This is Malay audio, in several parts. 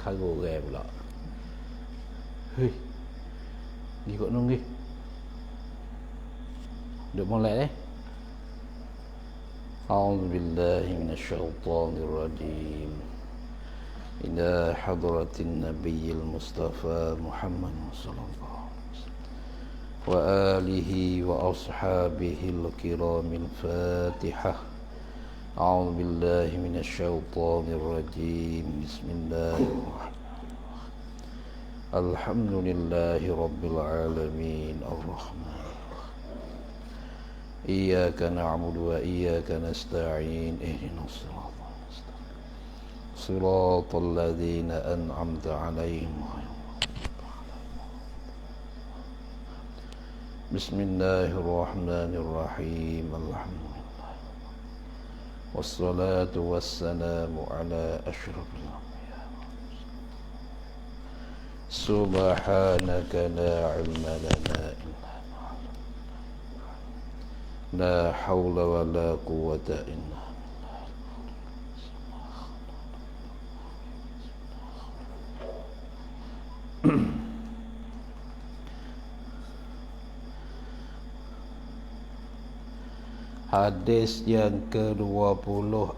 kharu rai pula. Hei. Gi kok nunggu. Duk mulai A'udzu billahi minasyaitonir rajim. Ila hadratin nabiyil mustafa Muhammad sallallahu alaihi wasallam wa alihi wa ashabihil kiramil Fatihah. A'udzu billahi minasyaitonir rajim. Bismillahirrahmanirrahim. Alhamdulillahi rabbil alamin. Ar-Rahman. Iyyaka na'budu wa iyyaka nasta'in. Ihdinas siratal mustaqim. Siratal ladzina an'amta 'alaihim ghairil maghdubi 'alaihim. Bismillahirrahmanirrahim. Alhamdulillah. Wassalatu wassalamu ala asyrafil anbiya. Subhanaka la 'ilma lana illa la haula wa la quwwata illa billah. Hadis yang ke-26.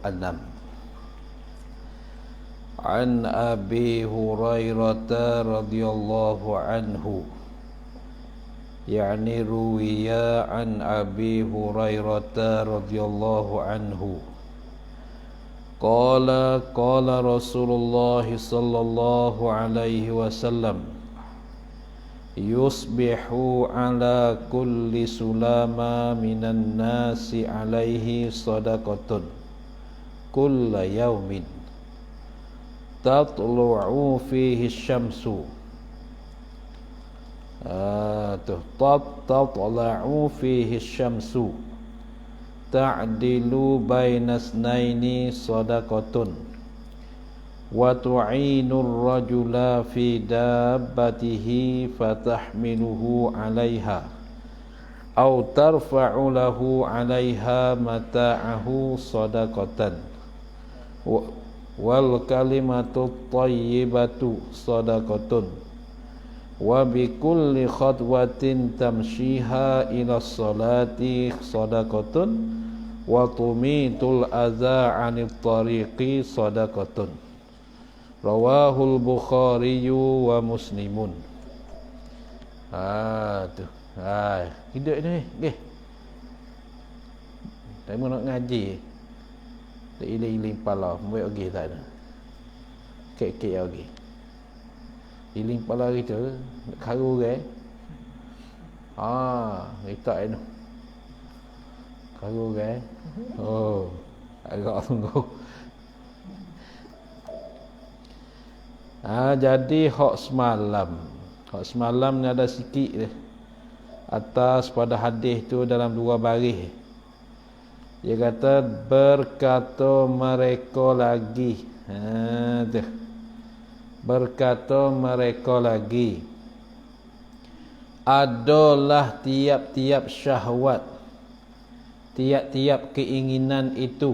An Abi Hurairah radhiyallahu anhu, يعني روي عن أبي هريرة رضي الله عنه قال قال رسول الله صلى الله عليه وسلم يصبح على كل سلامة من الناس عليه صدقة كل يوم تطلع فيه الشمس تطلع فيه الشمس تعدل بين اثنين صدقة وتعين الرجل في دابته فتحمله عليها أو ترفع له عليها متاعه صدقة والكلمة الطيبة صدقة wa bi kulli khadwatin tamshiha ila sholati sadaqatun wa tumitul adza 'anil tariqi sadaqatun. Rawahul Bukhari wa Muslimun. Tu. Hidup ni. Okey. Tak mau nak ngaji. Tak iling-iling pala, buat okey tak ada. Kek-kek okey. Iling kepala kita nak karu ke? Kita ni. Karu ke? Oh, agak tunggu. Jadi hak semalam ni ada sikit dia. Atas pada hadis tu dalam 2 baris. Dia kata berkata mereka lagi. Tu. Berkata mereka lagi, adalah tiap-tiap syahwat, tiap-tiap keinginan itu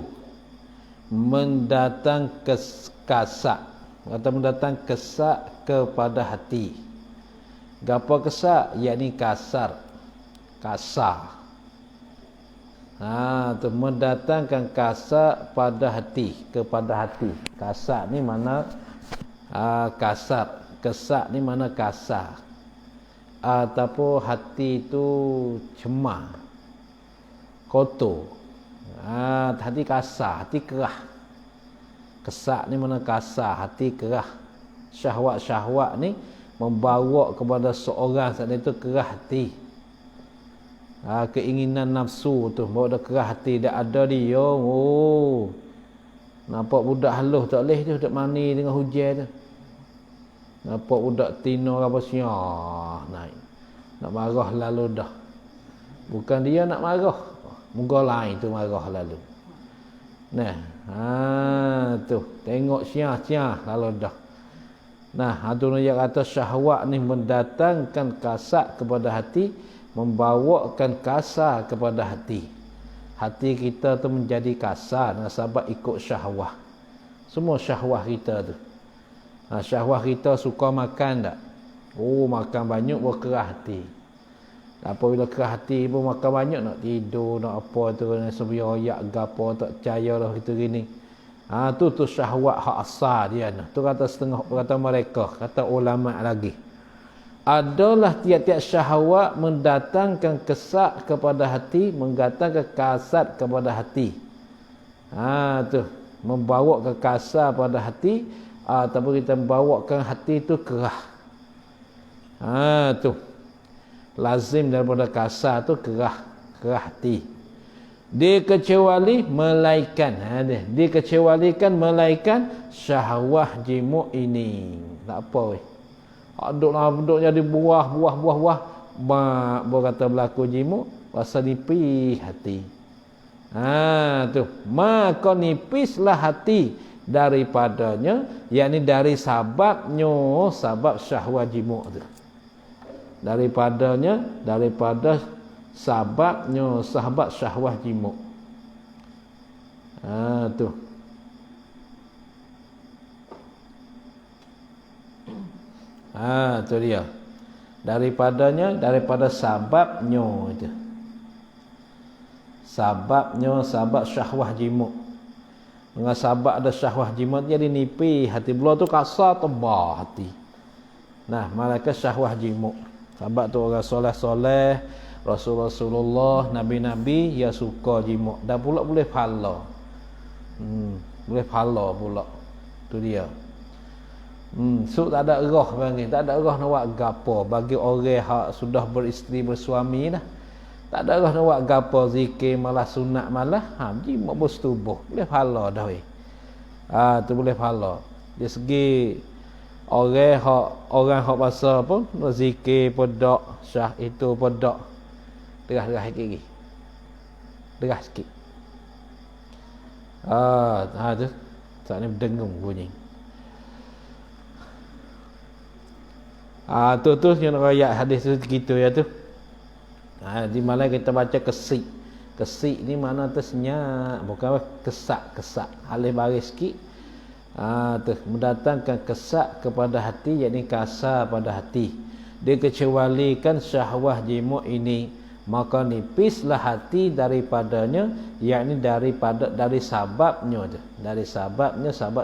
mendatang kesak atau mendatang kesak kepada hati. Gapo kesak? Yakni kasar. Tu mendatangkan kasak pada hati, kepada hati. Kasak ni mana kasar, kesak ni mana kasar, ataupun hati itu cemar, kotor, hati kasar, hati kerah. Kesak ni mana kasar, hati kerah. Syahwat-syahwat ni membawa kepada seorang saat itu kerah hati. Keinginan nafsu tu bawa dia kerah hati, dia ada dia. Nampak budak halus tak leh tu, budak mani dengan hujan tu. Nampak budak tino apa siap naik. Nak marah lalu dah. Bukan dia nak marah, muka lain tu marah lalu. Nah, tu tengok siap lalu dah. Nah, tu dia kata syahwat ni mendatangkan kasar kepada hati, membawakan kasar kepada hati. Hati kita tu menjadi kasar sebab ikut syahwat. Semua syahwat kita tu. Syahwat kita suka makan tak? Oh, makan banyak pun kerah hati. Apabila kerah hati pun makan banyak, nak tidur, nak apa tu, nak sembiroyak gapo, tak percaya lah kita gini. Tu syahwat hak asal dia. Tu kata setengah, kata mereka, kata ulama lagi. Adalah tiap-tiap syahwat mendatangkan kesak kepada hati, mendatangkan kasat kepada hati. Tu membawa ke kasar pada hati, ataupun kita membawakan hati tu kerah. Tu lazim daripada kasar tu kerah hati. Dikecuali melaikan. Dikecualikan melaikan syahwat jimuk ini. Tak apa weh. Duduk jadi buah. Berkata berlaku jimuk, pasal nipis hati. Tu maka nipislah hati daripadanya, yakni dari sebab syahwat jimuk tu. Daripada sahabat syahwat jimuk. Tu tu dia. Daripada sababnya itu. Sabab syahwat jimuk. Dengan sabab ada syahwat jimuk jadi nipis hati. Belah tu kasar tebal hati. Nah, malaikat syahwat jimuk. Sebab tu orang soleh-soleh, Rasulullah, Nabi-Nabi ya suka jimuk. Dan pula boleh pahala. Boleh pahala pula. Tu dia. Tak ada erah panggil. Tak ada erah nak buat gapo. Bagi orang yang sudah beristeri bersuami dah. Tak ada erah nak buat gapo. Zikir malah sunat malah. Jimuk bersetubuh. Boleh pahala dah weh. Tu boleh pahala. Dari segi orang hak pasal pun zikir pedak syah itu pedak derah sikit lagi. Derah sikit. Tu saat ni berdengung bunyi. Tu yang ayat hadis tu gitu ya tu. Di mana kita baca kesik. Kesik ni mana tu senyap, bukan kesak. Alih baris sikit. Tu mendatangkan kesak kepada hati, yakni kasar pada hati. Dia kecualikan syahwat jimuk ini, maka nipislah hati daripadanya, yakni dari sababnya tu. Dari sabab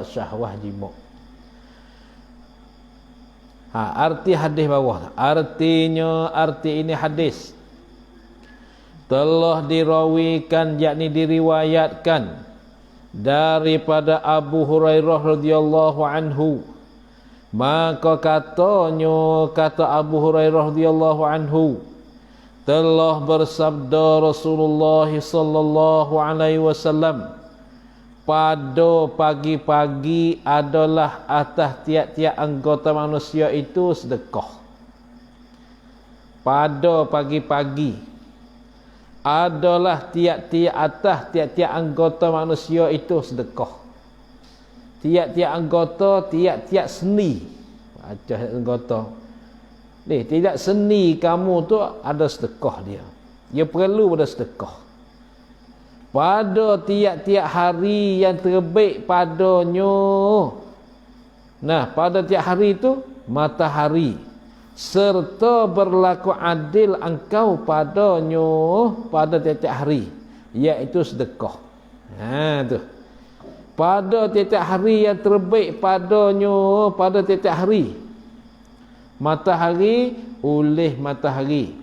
syahwat jimuk. Arti hadis bawah. Arti ini hadis telah dirawikan, yakni diriwayatkan daripada Abu Hurairah radhiyallahu anhu. Maka kata Abu Hurairah radhiyallahu anhu, telah bersabda Rasulullah sallallahu alaihi wasallam, pada pagi-pagi adalah atas tiap-tiap anggota manusia itu sedekah. Pada pagi-pagi adalah tiap-tiap anggota manusia itu sedekah. Tiap-tiap anggota, tiap-tiap seni. Anggota. Tidak seni kamu tu ada sedekah dia. Dia perlu pada sedekah. Pada tiap-tiap hari yang terbaik padanya. Nah, pada tiap hari itu matahari, serta berlaku adil engkau padanya pada tiap-tiap hari, iaitu sedekah. Tu. Pada tiap-tiap hari yang terbaik padanya pada tiap-tiap hari. Matahari oleh matahari.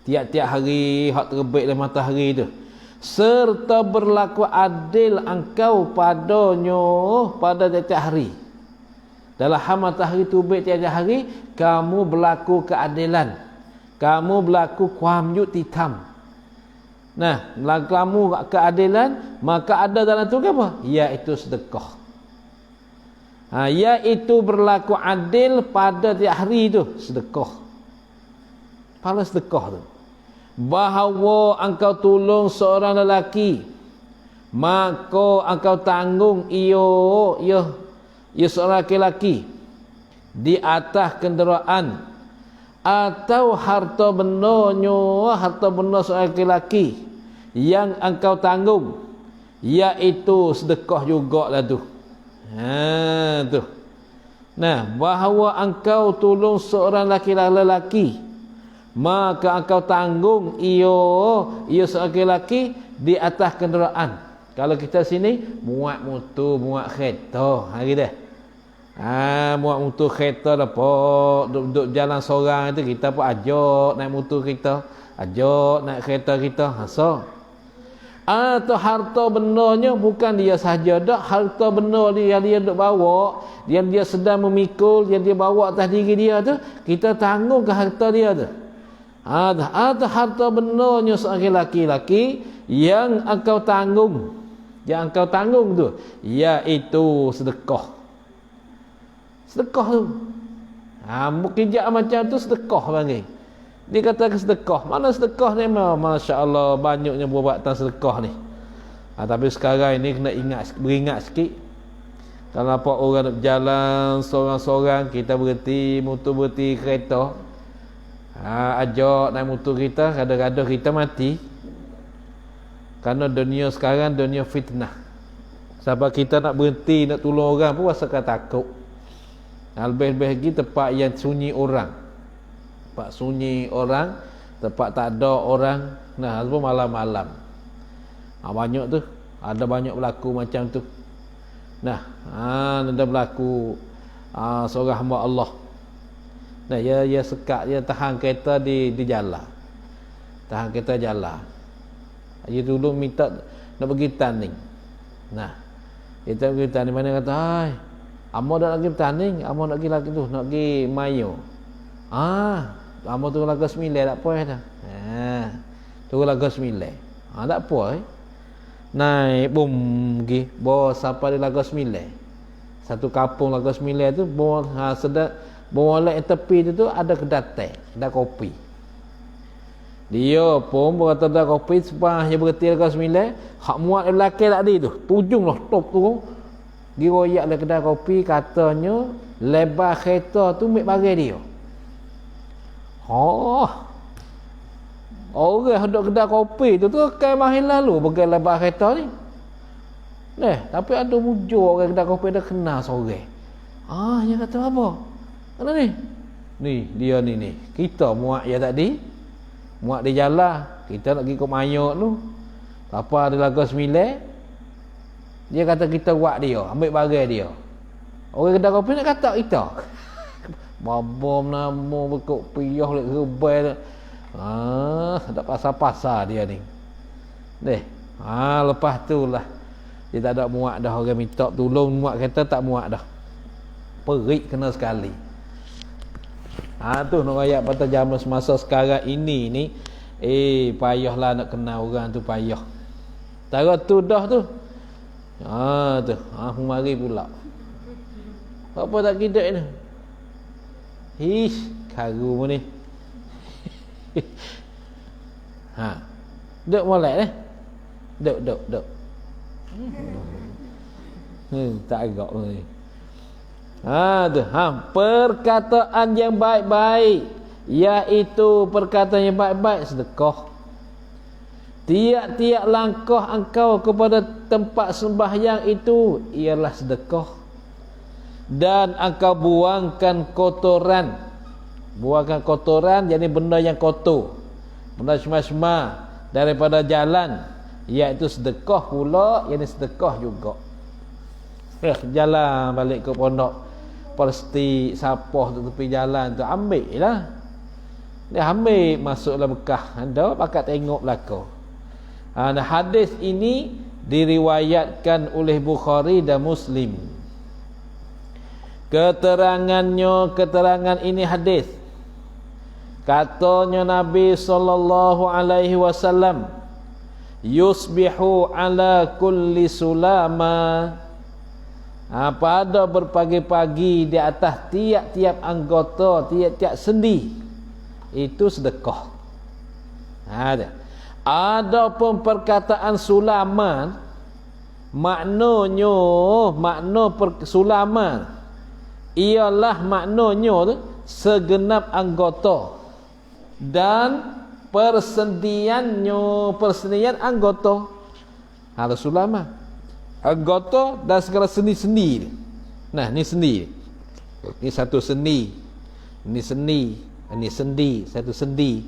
Tiap-tiap hari hak terbaik dalam matahari tu. Serta berlaku adil engkau padanya pada tiap-tiap hari. Dalam matahari terbit tiap-tiap hari, kamu berlaku keadilan. Kamu berlaku kuamyut hitam. Nah, kamu keadilan, maka ada dalam tu apa? Iaitu sedekah. Iaitu berlaku adil pada tiap hari tu, sedekah. Pahala sedekah tu. Bahawa engkau tolong seorang lelaki, maka engkau tanggung ia seorang lelaki di atas kenderaan atau harta benda seorang lelaki yang engkau tanggung, iaitu sedekah jugalah tu. Tu Nah, bahawa engkau tolong seorang lelaki, maka engkau tanggung ia seorang lelaki di atas kenderaan. Kalau kita sini muat motor, muat kereta, hari dah. Muat motor kereta dah duduk jalan seorang itu kita pun ajak naik motor kita, ajak naik kereta kita. So. Atau harta benarnya bukan dia sahaja dak, harta benar yang dia duk bawa, yang dia sedang memikul, yang dia bawa atas diri dia tu, kita tanggung ke harta dia tu. Ada harta benarnya seorang laki-laki yang engkau tanggung, tu iaitu sedekah. Sedekah tu. Kerja macam tu sedekah panggil. Dia kata sedekah. Mana sedekah ni? Masya Allah, banyaknya perbuatan sedekah ni. Tapi sekarang ini kena beringat sikit. Kalau nampak orang nak berjalan seorang-seorang, kita berhenti, motor berhenti, kereta. Ajak naik motor kita, kadang-kadang kita mati. Kerana dunia sekarang, dunia fitnah. Sebab kita nak berhenti, nak tolong orang pun rasakan takut. Lebih-lebih lagi tempat yang sunyi orang. Tempat sunyi orang, tempat tak ada orang. Nah, sebab malam-malam. Banyak tu. Ada banyak berlaku macam tu. Nah, ada berlaku seorang hamba Allah. Nah, dia sekat, dia tahan kereta di jalan. Tahan kereta jalan. Dia dulu minta nak pergi tanding. Nah, kita pergi tanding, mana kata, "Hai, amo dah lagi bertanding, amo nak pergi lagi tu, nak pergi Mayo." Amo tu lagu 9 tak apa dah. Tu lagu 9. Tak apa naik bom pergi bawa sampai di lagu 9. Satu kampung lagu 9 tu bawa sedap bawa lek tepi tu ada kedai kopi. Dia pun berkata kedai kopi sebab dia berhenti lagu 9, hak muat belakang tadi tu. Tujung lah top tu. Dia royak le kedai kopi, katanya lebar kereta tu mik bagi dia. Orang duduk kedai kopi tu kan mahir lalu bagi lebar kereta ni. Tapi ada mujur orang kedai kopi dah kenal seorang. Dia kata apa? Mana ni? Ni, dia ni. Kita muat ya tadi. Muat di jalan. Kita nak pergi ke Mayok tu. Apa ada lagu 9. Dia kata kita buat dia, ambil bagai dia. Orang kedai kopi nak kata kita. Babom nama bekuk piyah lek rebel. Tak pasal-pasal dia ni. Lepas tu lah dia tak ada muat dah, orang minta tolong muat kereta tak muat dah. Perik kena sekali. Tu nak ayat pada zaman semasa sekarang ini ni, payahlah nak kenal orang tu, payah. Tara tu dah tu. Mari pula. Apa tak kidak ni? Karu ni. Duk molek ni. Duk. Tak agak ni. Perkataan yang baik-baik, iaitu perkataan yang baik-baik sedekah. Tiap-tiap langkah engkau kepada tempat sembahyang itu ialah sedekah. Dan engkau buangkan kotoran. Buangkan kotoran, jadi benda yang kotor, benda semar-semar daripada jalan, iaitu sedekah pula, yang sedekah juga. Jalan balik ke pondok, pasti sapah tu tepi jalan tu, ambil lah. Dia ambil, masuklah bekah. Anda pakat tengok belakang. Hadis ini diriwayatkan oleh Bukhari dan Muslim. Keterangan ini hadis. Katanya Nabi SAW, yusbihu ala kulli sulama. Pada berpagi-pagi di atas tiap-tiap anggota, tiap-tiap sendi, itu sedekah. Adapun perkataan sulaman, makna sulaman ialah maknanya tu segenap anggota dan persendian anggota. Sulaman anggota dan segala sendi-sendi. Nah, ni sendi. Ini satu sendi. Ini sendi. Ini sendi. Satu sendi.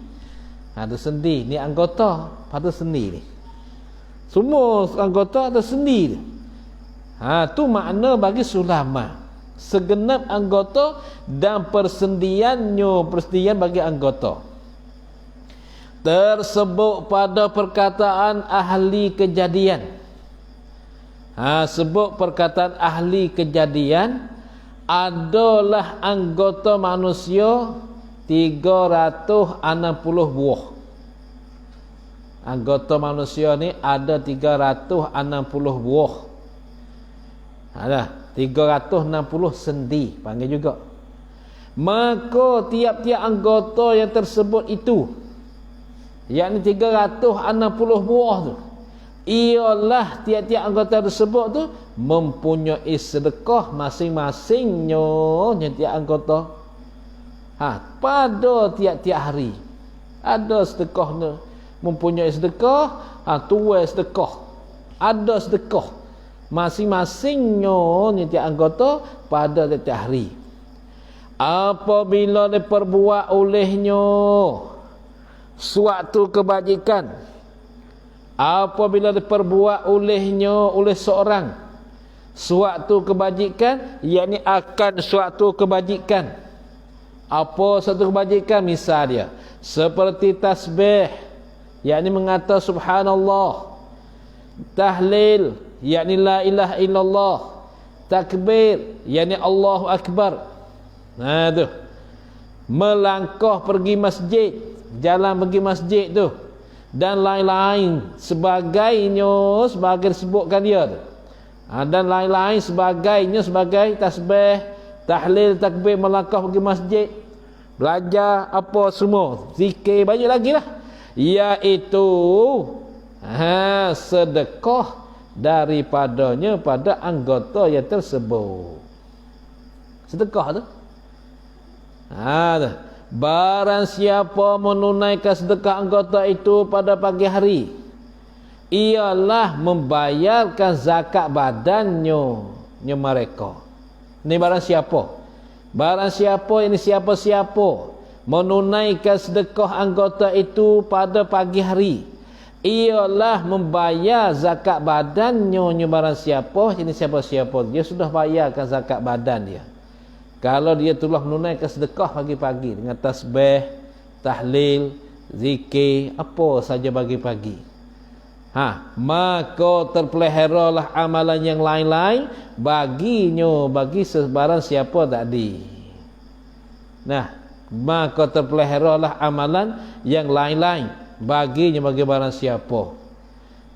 Ada sendi. Ini anggota pada sendi ni. Semua anggota ada sendi. Tu makna bagi sulama. Segenap anggota dan persendian bagi anggota. Tersebut pada perkataan ahli kejadian. Sebut perkataan ahli kejadian adalah anggota manusia 360 buah. Anggota manusia ni ada 360 buah. Ada 360 sendi panggil juga. Maka tiap-tiap anggota yang tersebut itu, yakni 360 buah tu, ialah tiap-tiap anggota tersebut tu mempunyai sedekah masing-masingnya tiap anggota. Pada tiap-tiap hari ada sedekahnya, mempunyai sedekah, tuai sedekah, ada sedekah masing-masingnya tiap anggota pada tiap hari. Apabila diperbuat olehnya suatu kebajikan, apabila diperbuat olehnya oleh seorang suatu kebajikan, yakni akan suatu kebajikan. Apa suatu kebajikan? Misal dia seperti tasbih, yakni mengata subhanallah, tahlil, yakni la ilaha illallah, takbir, yakni Allahu akbar. Tu melangkah pergi masjid, jalan pergi masjid tu, dan lain-lain sebagainya, sebagai disebutkan dia tu. Dan lain-lain sebagainya, sebagai tasbih, tahlil, takbir, melangkah pergi masjid, belajar, apa semua, zikir, banyak lagi lah, iaitu sedekah daripadanya pada anggota yang tersebut. Sedekah tu barang siapa menunaikan sedekah anggota itu pada pagi hari, ialah membayarkan zakat badannya mereka. Ini barang siapa? Barang siapa, ini siapa-siapa menunaikan sedekah anggota itu pada pagi hari, ialah membayar zakat badannya barang siapa. Ini siapa-siapa, dia sudah bayarkan zakat badan dia. Kalau dia telah menunaikan sedekah pagi-pagi dengan tasbih, tahlil, zikir, apa saja pagi-pagi, maka terpeliharalah amalan yang lain-lain baginya, bagi sebarang siapa tadi. Maka terpeliharalah amalan yang lain-lain baginya, bagi barang siapa.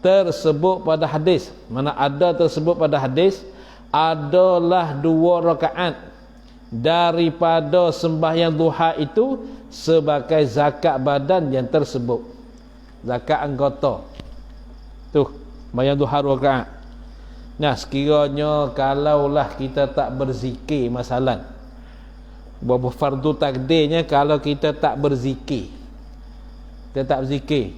Tersebut pada hadis, mana ada tersebut pada hadis, adalah 2 rakaat daripada sembahyang duha itu sebagai zakat badan yang tersebut, zakat anggota tu, sembahyang duha 2 rakaat. Sekiranya kalaulah kita tak berzikir, masalah buat fardu takdirnya, kalau kita tak berzikir, kita tak berzikir,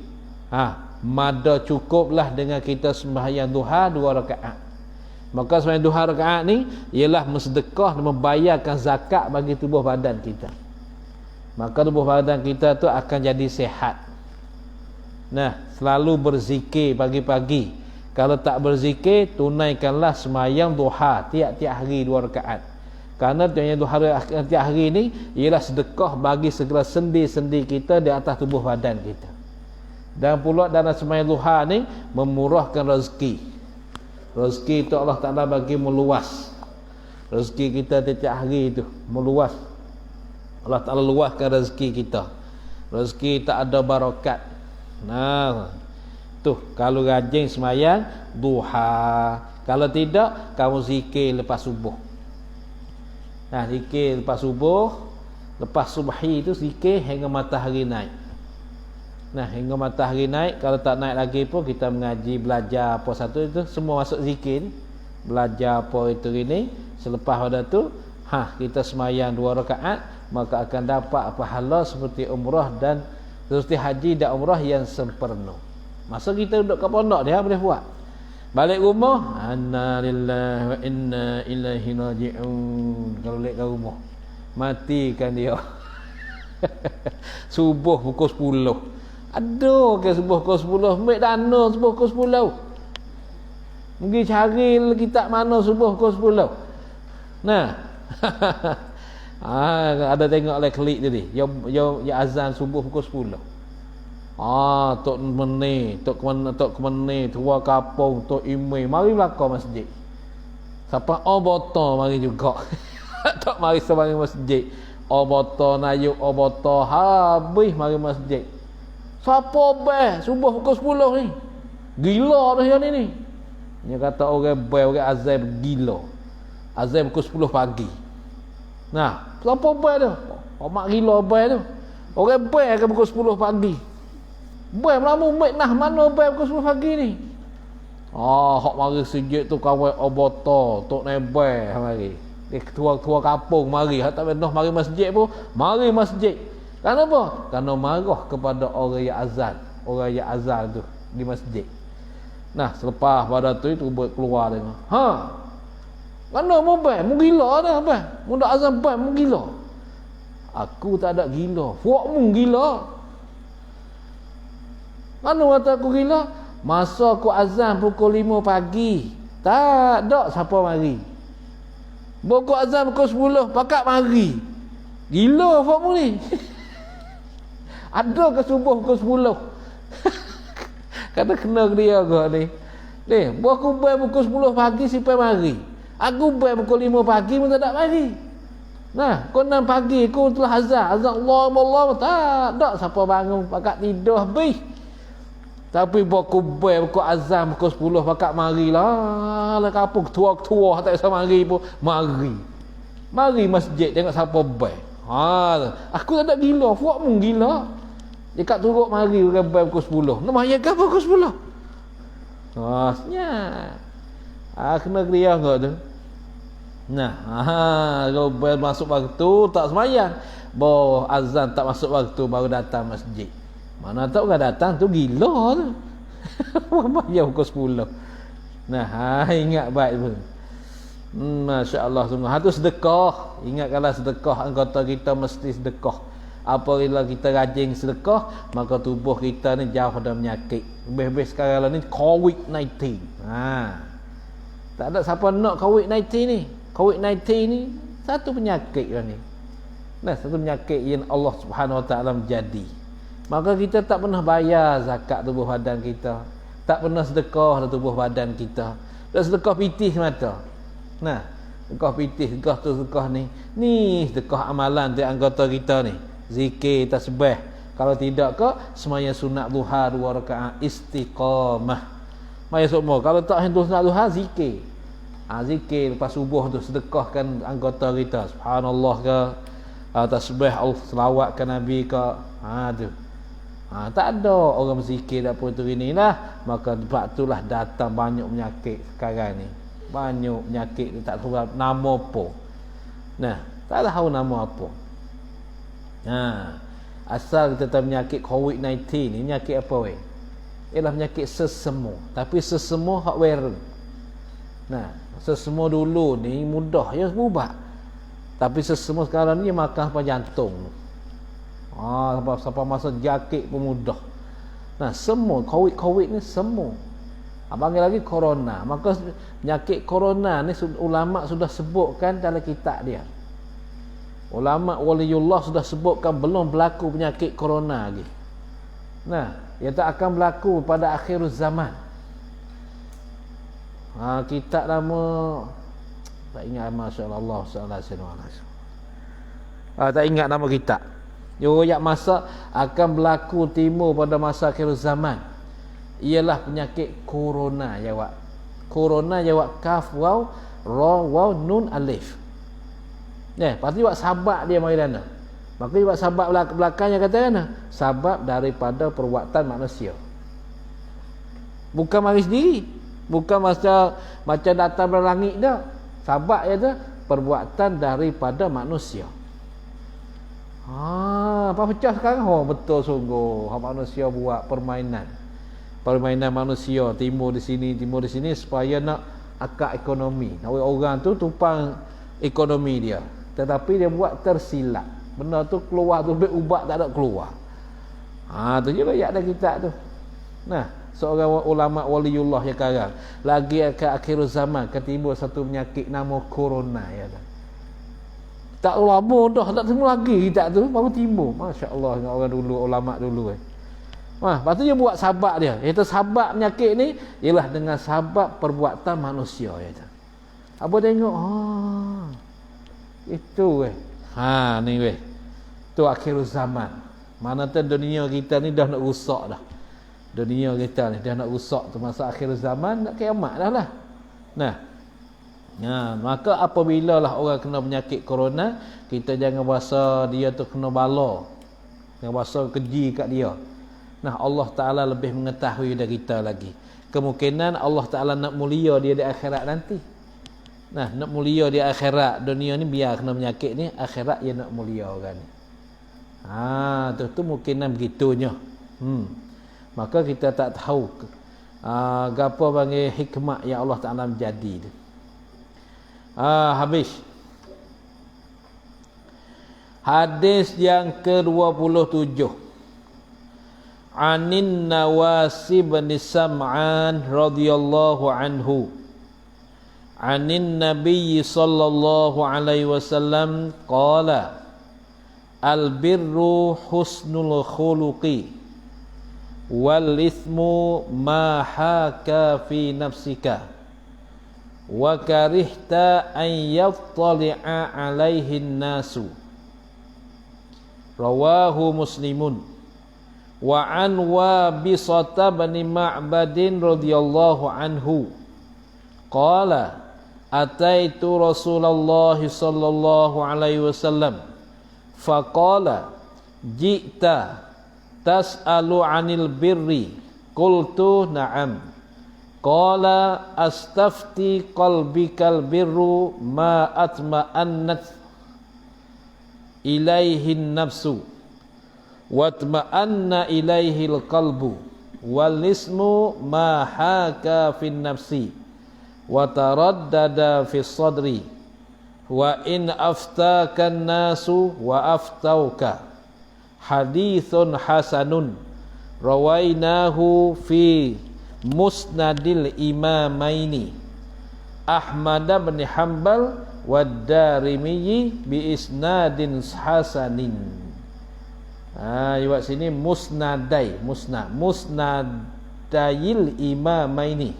mada cukuplah dengan kita sembahyang duha 2 rakaat. Maka sembahyang duha rakaat ni ialah bersedekah dan membayarkan zakat bagi tubuh badan kita. Maka tubuh badan kita tu akan jadi sihat. Selalu berzikir pagi-pagi. Kalau tak berzikir, tunaikanlah sembahyang duha tiap-tiap hari 2 rakaat. Kerana sembahyang duha tiap hari ni ialah sedekah bagi segala sendi-sendi kita di atas tubuh badan kita. Dan pula dalam sembahyang duha ni memurahkan rezeki. Rezeki itu Allah Ta'ala bagi meluas. Rezeki kita tiap hari itu meluas. Allah Ta'ala luaskan rezeki kita. Rezeki tak ada barakat. Kalau rajin sembahyang duha. Kalau tidak, kamu zikir lepas subuh. Zikir lepas subuh, lepas subahi itu zikir hingga matahari naik. Hingga matahari naik. Kalau tak naik lagi pun kita mengaji, belajar apa satu itu, semua masuk zikir. Belajar apa itu ini. Selepas pada tu kita sembahyang 2 rakaat, maka akan dapat pahala seperti umrah dan seperti haji dan umrah yang sempurna. Masa kita duduk kat pondok dia boleh buat. Balik rumah, anna lillahi wa inna ilaihi raji'un. Kalau balik ke rumah, matikan dia. Subuh pukul 10. Ada ke subuh pukul 10? Ambil dana subuh pukul 10. Pergi cari kitab mana subuh pukul 10. Nah. Ada tengok oleh klik tadi. Ya azan subuh pukul 10. Tok Meni, Tok Kemeni, Tua Kapung, Tok Ime, mari belakang masjid. Siapa Oboto mari juga. Tak mari semari masjid. Oboto Nayuk, Oboto habis mari masjid. Siapa beh subuh pukul 10 ni? Gila dah yang ni. Dia kata orang beh, orang azan gila. Azan pukul 10 pagi. Nah, siapa beh tu? Mak gila beh tu. Orang beh ke pukul 10 pagi. Beh melamu nah mana beh pukul 10 pagi ni? Hak mari sujud tu kawan Oboto, Tok Nebeh mari. Dia ketua-ketua kampung mari, hak tak pernah mari masjid pun, mari masjid. Kenapa? Kerana marah kepada orang yang azan tu di masjid. Nah, selepas pada tu itu keluar dia. Mana mu beh? Mu gila dah beh. Mu dak azan beh, mu gila. Aku tak ada gila. Fuak mu gila. Mana kata aku gila? Masa aku azan pukul 5 pagi. Tak ada siapa mari. Pukul azan pukul 10 pakat mari. Gila fuak mu ni. Ada ke subuh pukul 10? Kata kena dia kau ni. Buat aku beh pukul 10 pagi siapa mari. Aku beh pukul 5 pagi pun tak mari. Nah, kau 6 pagi aku telah azan Allah tak ada siapa bangun pakat tidur habis. Tapi buat aku beh pukul azan pukul 10 pakat marilah. Lah kampung tua-tua tak bisa mari pun mari. Mari masjid tengok siapa beh. Aku tak ada gila, fuak mu gila. Dia kat turut mari orang beh pukul 10. Nama ya ke pukul 10? Senyap. Kena kriah kau tu. Nah, kalau bel masuk waktu tak semayang. Bawa azan tak masuk waktu baru datang masjid. Mana tahu orang datang tu gila tu. Bayar pukul 10. Nah, ingat baik pun. Masya Allah sungguh. Tu sedekah. Ingatkanlah sedekah anggota kita mesti sedekah. Apabila kita rajin sedekah, maka tubuh kita ni jauh dari penyakit. Lebih-lebih sekarang ni COVID-19. Tak ada siapa nak COVID-19 ni. COVID-19 ni satu penyakit lah ni. Nah, satu penyakit yang Allah Subhanahu Wa Taala menjadi. Maka kita tak pernah bayar zakat tubuh badan kita. Tak pernah sedekah tubuh badan kita. Tak sedekah pitih mata. Nah, sedekah pitih, sedekah ni. Ni sedekah amalan di anggota kita ni. Zikir, tasbih. Kalau tidak ke semaya sunat duha 2 rakaat istiqamah. Maya semua. Kalau tak hendak sunat duha zikir. Zikir lepas subuh tu sedekahkan anggota kita. Subhanallah ke tasbih selawat ke Nabi ke. Tu. Tak ada orang berzikir dak pun tu inilah, maka sebab itulah datang banyak penyakit sekarang ni. Banyak penyakit tak tahu nama apa. Nah, tak tahu nama apa. Asal kita tahu penyakit COVID-19 ni penyakit apa weh? Ialah penyakit sesemu. Tapi sesemu hak wearing. Nah, sesemu dulu ni mudah ya berubah. Tapi sesemu sekarang ni makan apa jantung. Sampai masa jakit pun mudah. Nah, semua COVID ni semua. Panggil lagi corona. Maka penyakit corona ni ulama sudah sebutkan dalam kitab dia. Ulama waliullah sudah sebutkan belum berlaku penyakit corona lagi. Nah, ia tak akan berlaku pada akhir zaman. Kitab nama tak ingat, masya-Allah sallallahu alaihi wasallam. Tak ingat nama kitab. Riwayat masa akan berlaku timur pada masa akhir zaman. Ialah penyakit corona jawab. Corona jawab kaf waw ra waw nun alif. Pasti buat sabab dia mari dana. Maka buat sabab belakangnya kata kan? Sabab daripada perbuatan manusia. Bukan mari sendiri. Bukan macam datang dari langit dah. Sabab dia tu perbuatan daripada manusia. Apa pecah sekarang? Betul sungguh. Manusia buat permainan. permainan manusia, timur di sini supaya nak akak ekonomi. Orang tu tumpang ekonomi dia, tetapi dia buat tersilap. Benda tu keluar tu ubat tak ada keluar. Tu je ayat dah kita tu. Nah, seorang ulama waliullah yang sekarang lagi akan akhir zaman ketimbul satu penyakit nama corona ya. Tak lama dah tak temu lagi kita tu baru timbul. Masya-Allah dengan orang dulu, ulama dulu lepas tu dia buat sabab dia. Iaitu sabab penyakit ni ialah dengan sabab perbuatan manusia ya. Apa tengok itu ni tu akhir zaman. Mana tu dunia kita ni dah nak rusak dah. Dunia kita ni dah nak rusak tu masa akhir zaman, nak kiamat dah lah. Maka apabila lah orang kena penyakit corona, kita jangan rasa dia tu kena bala, jangan rasa keji kat dia. Allah Ta'ala lebih mengetahui dari kita lagi. Kemungkinan Allah Ta'ala nak mulia dia di akhirat nanti. Nak mulia di akhirat. Dunia ni biar kena penyakit ni, akhirat dia nak mulia orang ni. Tu mungkinan begitunya. Maka kita tak tahu apa panggil hikmah yang Allah Ta'ala menjadi tu. Habis. Hadis yang ke-27. Anin Nawasi bin Sam'an radhiyallahu anhu. Anin Nabi sallallahu alaihi wasallam qala al-birru husnul khuluqi wal ithmu ma haka fi nafsika wa karihta an yattali'a alaihi nasu. Rawahu Muslimun. Wa an Wabisata bin Ma'badin radhiyallahu anhu qala ataitu Rasulullah sallallahu alaihi wasallam faqala ji'ta tas'alu 'anil birri qultu na'am qala astafti qalbikal birru ma atma'annat ilaihin nafsu watma'anna ilaihil qalbu wal ismu ma haka fin nafsi wa taraddada fis sadri wa in aftaka nasu wa aftauka. Hadithun hasanun rawainahu fi musnadil imamaini Ahmad bin Hanbal wa Darimi bi isnadin hasanin. Buat sini musnadai, musnadayil imamaini,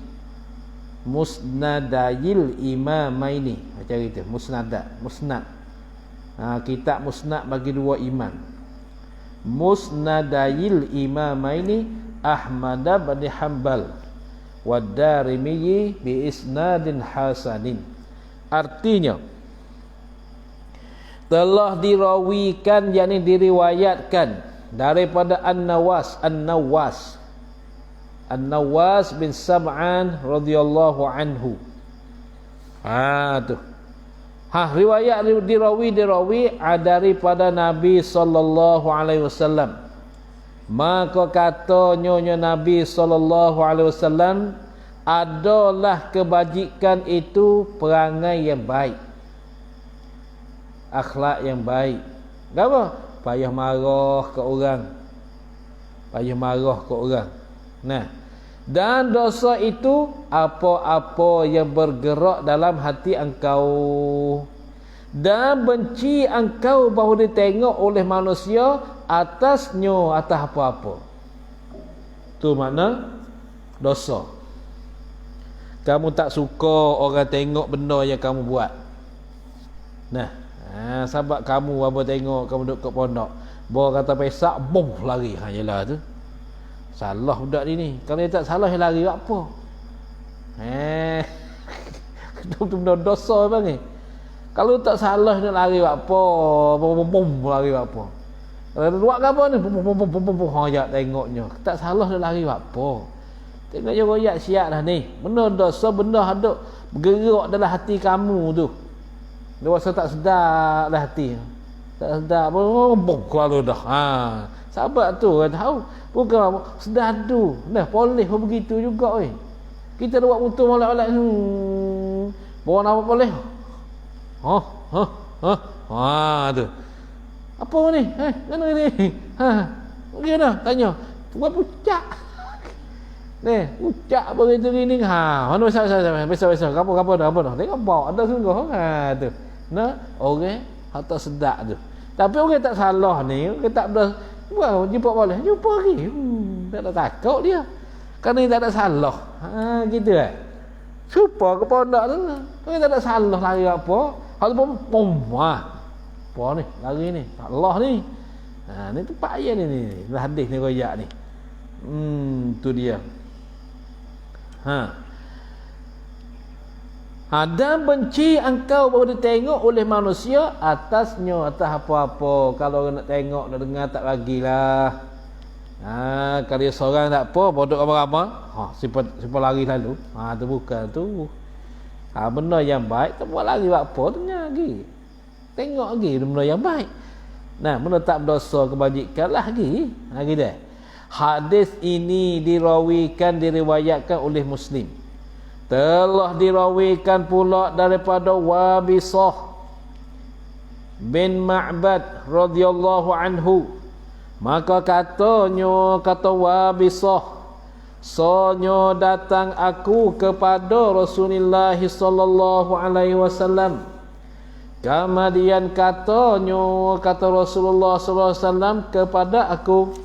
musnadayil imamaini, macam itu, musnad. Kitab musnad bagi dua imam. Musnadayil imamaini Ahmad bin Hanbal wa Darimi bi isnadin hasanin. Artinya telah dirawikan, yakni diriwayatkan daripada An-Nawas bin Sam'an radhiyallahu anhu. Riwayat dirawi daripada Nabi sallallahu alaihi wasallam. Maka katanya Nabi sallallahu alaihi wasallam, adalah kebajikan itu perangai yang baik, akhlak yang baik. Apa? Payah marah ke orang. Dan dosa itu apa-apa yang bergerak dalam hati engkau, dan benci engkau bahawa ditengok oleh manusia atas apa-apa. Tu makna dosa. Kamu tak suka orang tengok benda yang kamu buat. Sebab kamu apa tengok kamu duduk kat pondok, bawa kata pesak, bom lari. Jelah tu. Salah budak ni. Kalau dia tak salah dia lari buat apa? Itu benda dosa bang ni. Kalau tak salah dia lari buat apa? Bom lari buat apa? Kalau dia buat apa ni? Bom hajat tengoknya. Tak salah dia lari buat apa? Tengok je royak siap dah ni. Benda dosa, benda hadut bergerak dalam hati kamu tu. Dia rasa tak sedar dah hati. Tak sedap pun lalu dah. Sahabat tu kan tahu bukan sedadu. Dah boleh pun begitu juga oi. Kita dah buat motor molek-molek. Bawa apa boleh? Tu. Apa ni? Mana ni? Gimana? Tanya. Buat pucak. Ni, pucak begitu gini. Mana besar. Apa dah? Tengok bawa ada sungguh. Tu. Nah, orang hak tak sedap tu. Tapi orang tak salah ni, orang tak ber jumpa boleh. Jumpa lagi. Tak ada takut dia. Kerana dia tak ada salah. Gitu kan. Supa ke pondok tu. Orang tak ada salah lari apa. Hal tu pom. Apa ni? Lari ni. Allah ni. Ni tempat ayat ni. Hadis ni royak ni. Tu dia. Dan benci engkau baru ditengok oleh manusia atas apa-apa. Kalau orang nak tengok, nak dengar tak bagilah. Kalau dia seorang tak apa, bodoh ramai-ramai. Simpan lari lalu. Tu bukan tu. Benda yang baik tak buat lari buat apa, dengar lagi. Tengok lagi benda yang baik. Benda tak berdosa kebajikan lah lagi. Gitu. Hadis ini diriwayatkan oleh Muslim. Telah dirawikan pula daripada Wabisah bin Ma'bad radhiyallahu anhu. Maka kata Wabisah, sonyo datang aku kepada Rasulullah sallallahu alaihi wasallam. Kemudian kata Rasulullah sallallahu alaihi wasallam kepada aku,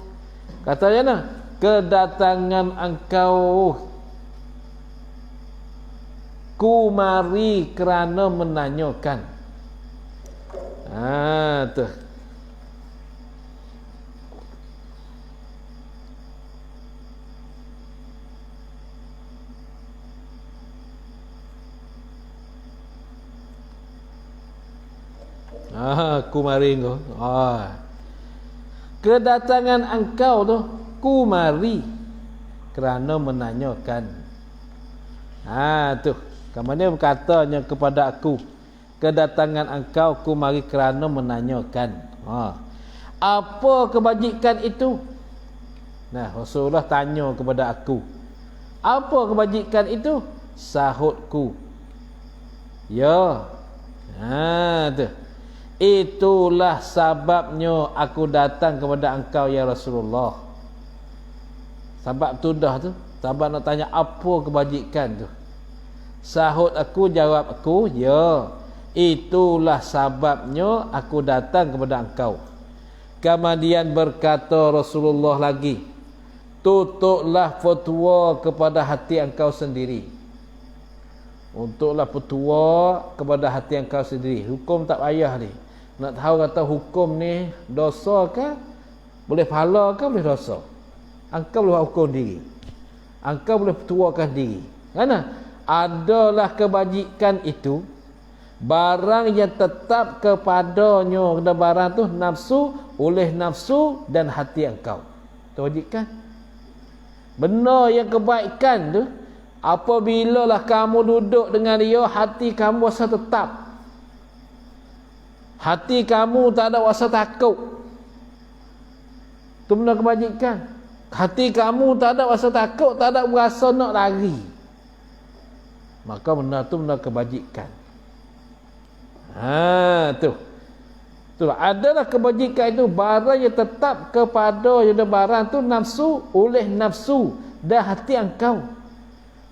katanya, kedatangan engkau ku mari kerana menanyakan. Tu. Ku mari engkau. Kedatangan engkau tu ku mari kerana menanyakan. Tu. Kemudian berkatanya kepada aku, kedatangan engkau ku mari kerana menanyakan. Apa kebajikan itu? Rasulullah tanya kepada aku, apa kebajikan itu? Sahutku, ya. Tu. Itulah sebabnya aku datang kepada engkau ya Rasulullah. Sebab tu dah tu. Sebab nak tanya apa kebajikan tu. Sahut aku, jawab aku, ya. Itulah sebabnya aku datang kepada engkau. Kemudian berkata Rasulullah lagi, tutuplah fatwa kepada hati engkau sendiri. Untuklah fatwa kepada hati engkau sendiri. Hukum tak payah ni. Nak tahu kata hukum ni dosa ke? Boleh pahala ke? Boleh dosa. Engkau boleh hukum diri. Engkau boleh fatwakan diri. Mana? Adalah kebajikan itu barang yang tetap kepadanya. Barang tu nafsu, oleh nafsu dan hati engkau. Kebajikan. Benar yang kebaikan tu apabila lah kamu duduk dengan dia, hati kamu rasa tetap. Hati kamu tak ada rasa takut. Tu benar kebajikan. Hati kamu tak ada rasa takut, tak ada rasa nak lari. Maka benda tu benda kebajikan. Tu. Adalah kebajikan itu barang yang tetap kepada yang barang tu nafsu, oleh nafsu dan hati engkau.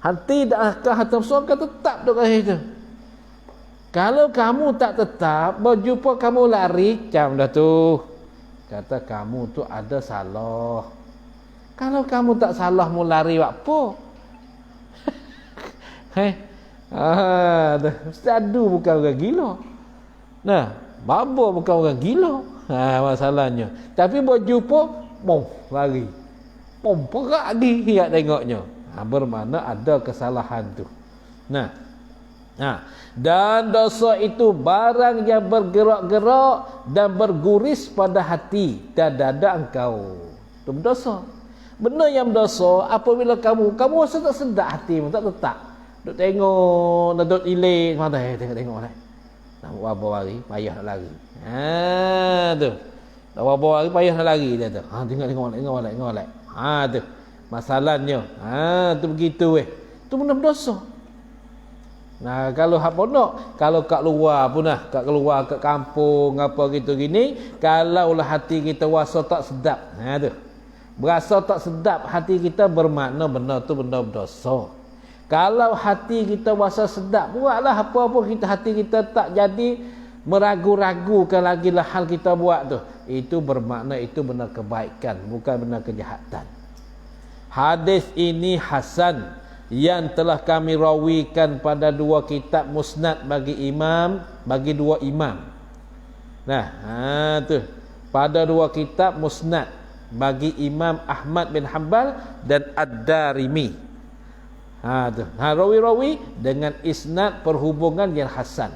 Hati dan hati nafsu engkau tetap tu kat situ. Kalau kamu tak tetap, berjumpa kamu lari, macam dah tu. Kata kamu tu ada salah. Kalau kamu tak salah, mu lari buat apa? Sadu bukan orang gila. Baba bukan orang gila. Masalahnya. Tapi berjumpa, lari. Perak lagi hiat tengoknya. Bermakna ada kesalahan tu. Dan dosa itu barang yang bergerak-gerak dan berguris pada hati dan dada engkau. Itu berdosa. Benda yang berdosa apabila kamu rasa tak sedap hatimu, tak tetap. Duk tengok, duk ilik, mana tengok lah. Nak buat berapa hari payah nak lari. Tu. Nak buat berapa hari payah nak lari dia tu. Tengok molek. Tu. Masalahnya. Tu begitu Tu benda berdosa. Nah, kalau hak pondok, kalau kat luar pun kat keluar kat kampung apa gitu gini, kalaulah hati kita rasa tak sedap. Tu. Berasa tak sedap hati kita bermakna benda tu benda berdosa. Kalau hati kita rasa sedap, buatlah apa-apa hati kita tak jadi meragu-ragukan lagi lah hal kita buat tu. Itu bermakna itu benda kebaikan, bukan benda kejahatan. Hadis ini hasan yang telah kami rawikan pada dua kitab musnad bagi dua imam. Tu. Pada dua kitab musnad bagi Imam Ahmad bin Hanbal dan Ad-Darimi. Tu. Rawi-rawi dengan isnad perhubungan yang hasan.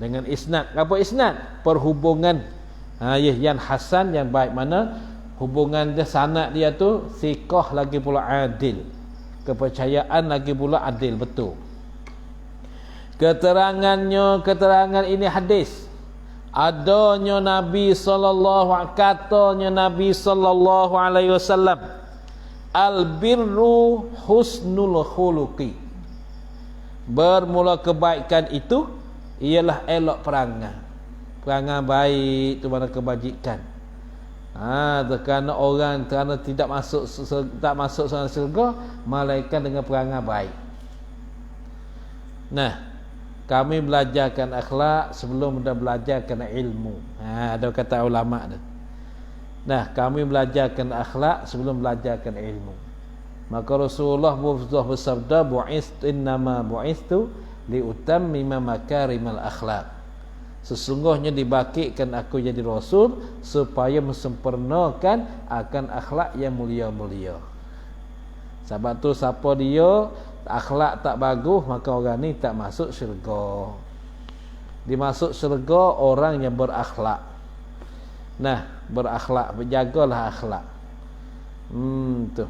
Dengan isnad, apa isnad? Perhubungan yang hasan, yang baik, mana hubungan dia, sanad dia tu thiqah lagi pula adil. Kepercayaan lagi pula adil, betul. Keterangan ini hadis. Adanya Nabi katanya Nabi sallallahu alaihi wasallam, al-birru husnul khuluqi. Bermula kebaikan itu ialah elok perangai. Perangai baik tu mana kebajikan. Kerana orang tidak masuk surga malaikat dengan perangai baik. Kami belajarkan akhlak sebelum dah belajarkan ilmu. Ada kata ulama tu. Kami belajarkan akhlak sebelum belajarkan ilmu. Maka Rasulullah bersabda, innama bu'istu liutammima makarimal akhlak. Sesungguhnya dibangkitkan aku jadi rasul supaya mensempurnakan akan akhlak yang mulia-mulia. Sebab tu siapa dia akhlak tak bagus, maka orang ni tak masuk syurga. Dimasuk syurga orang yang berakhlak. Berakhlak, berjagalah akhlak. Tu.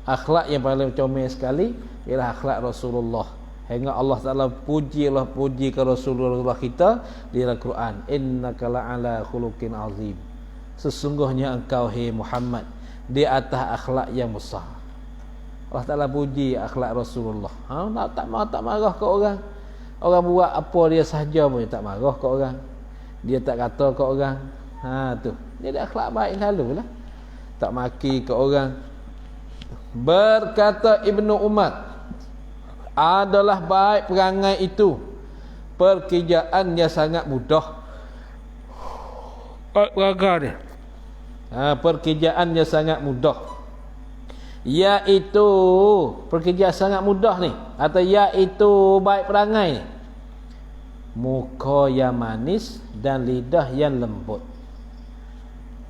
Akhlak yang paling comel sekali ialah akhlak Rasulullah. Hingga Allah Ta'ala puji ke Rasulullah kita di Al-Quran, innaka la'ala khuluqin azim. Sesungguhnya engkau hai Muhammad di atas akhlak yang besar. Allah Ta'ala puji akhlak Rasulullah. Tak marah ke orang. Orang buat apa dia sahaja pun dia tak marah ke orang. Dia tak kata ke orang. Tu. Dia ada akhlak baik selalu lah. Tak maki ke orang. Berkata Ibnu Umar, adalah baik perangai itu pekerjaan yang sangat mudah. Perangai dia pekerjaan yang sangat mudah, iaitu pekerjaan sangat mudah ni, atau iaitu baik perangai ni, muka yang manis dan lidah yang lembut.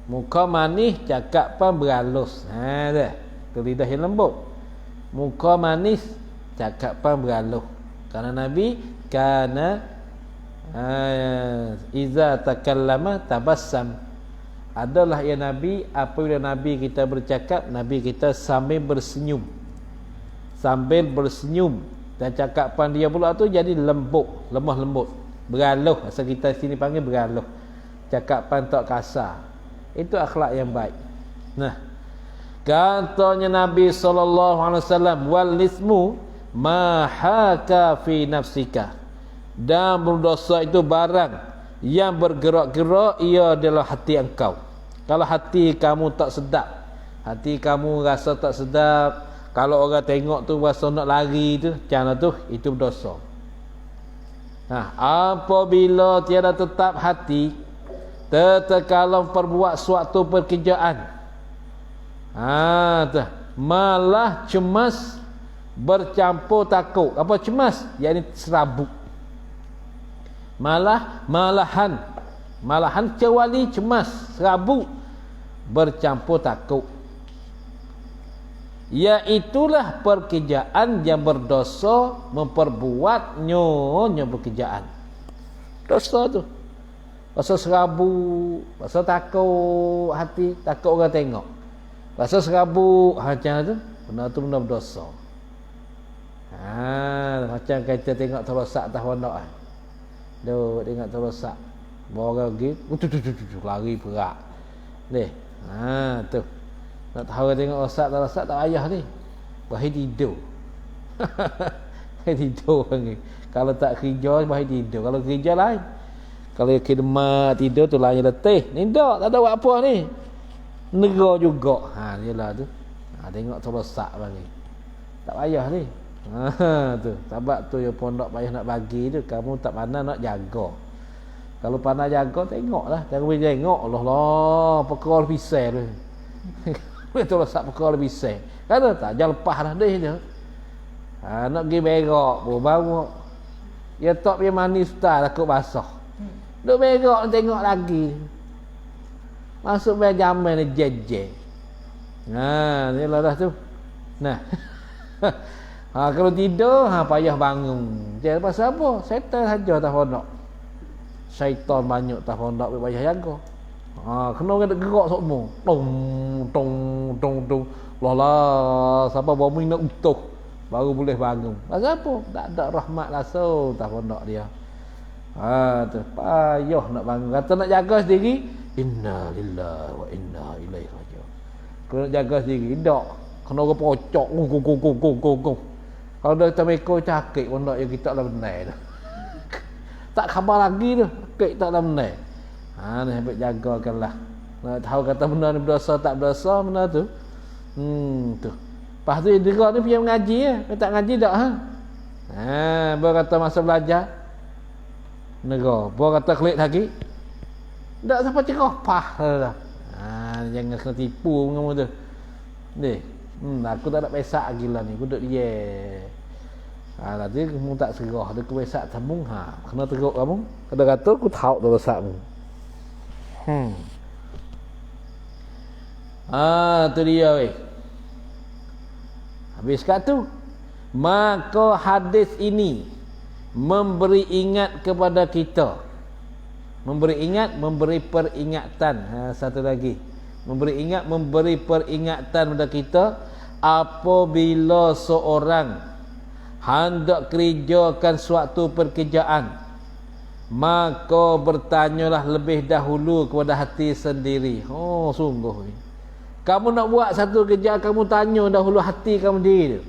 Muka manis, cakap pun berhalus. Tu lidah yang lembut. Muka manis, cakap pun berhalus. Karena Nabi iza takallama tabassam. Adalah ya Nabi, apabila Nabi kita bercakap, Nabi kita sambil bersenyum. Dan cakapan dia pula tu jadi lembut, lemah lembut, berhalus. Asal kita sini panggil berhalus. Cakapan tak kasar. Itu akhlak yang baik. Katanya Nabi SAW, wal ismu ma haka fi nafsika. Dan berdosa itu barang yang bergerak-gerak, ia adalah hati engkau. Kalau hati kamu tak sedap, hati kamu rasa tak sedap, kalau orang tengok tu rasa nak lari tu, macam tu, itu berdosa. Apabila tiada tetap hati, kalau perbuat suatu pekerjaan, malah cemas, bercampur takut. Apa cemas? Yakni serabut. Malahan kecuali cemas, serabut, bercampur takut. Iaitulah pekerjaan yang berdosa, memperbuatnya pekerjaan. Dosa tu. Rasa serabut, rasa takut hati, takut orang tengok. Rasa serabut macam tu, benda tu benda berdosa. Macam kita tengok terosak atas pondok ah. Duk tengok terosak. Bawa pergi, lari perak. Ni. Tu. Nak tahu tengok rosak tak payah ni. Bahaya tidur. Tidur panggil. Kalau tak kerja bahaya tidur. Kalau kerja lain. Kalau khidmat tidur tu lain letih. Ni tak ada buat apa ni. Negara juga. Yalah tu. Tengok terosak panggil. Tak payah ni. Tu. Sebab tu yang pondok payah nak bagi tu, kamu tak pandai nak jaga. Kalau pandai jaga, tengoklah. Jangan boleh tengok. Allah, perkara pisai tu. Boleh terosak perkara pisai. Kata tak, jangan lepas dah dia. Nak pergi berak pun bawa. Ya tak pergi mani ustaz takut basah. Duk berak tengok lagi. Masuk bayar jaman ni jeje. Ni lah dah tu. Nah. Kalau tidur, payah bangun. Dia pasal apa? Setan saja tak pondok. Syaitan banyak tak pondok payah jaga. Kena orang gerak semua. Tong. Lah siapa bawa nak utuh baru boleh bangun. Pasal apa? Tak ada rahmat langsung tak pondok dia. Tu payah nak bangun. Kata nak jaga sendiri, inna lillahi wa inna ilaihi raji'un. Kena nak jaga sendiri, tak. Kena orang pocok. Gong. Kalau dah kita mekor cakik pondok yang kita lah benar dah. Tak khabar lagi tu. Cakik tak lah benar. Ni habis jagakanlah. Nak tahu kata benda ni berdosa tak berdosa benda tu. Tu. Lepas tu dia ni pergi mengaji ya. Dia tak ngaji tak baru kata masa belajar. Negara. Baru kata klik lagi. Tak siapa cerah pah dah. Jangan kena tipu dengan tu. Ni. Aku tak nak pesak gila ni. Aku duduk dia. Nanti kamu tak serah. Dia kepesak sambung. Kena teruk kamu. Kata-kata aku tahu tu resakmu. Tu dia weh. Habis kat tu. Maka hadis ini memberi ingat kepada kita. Memberi ingat, memberi peringatan. Satu lagi. Memberi peringatan kepada kita apabila seorang hendak kerjakan suatu pekerjaan, maka bertanyalah lebih dahulu kepada hati sendiri. Sungguh. Kamu nak buat satu kerjaan, kamu tanya dahulu hati kamu sendiri.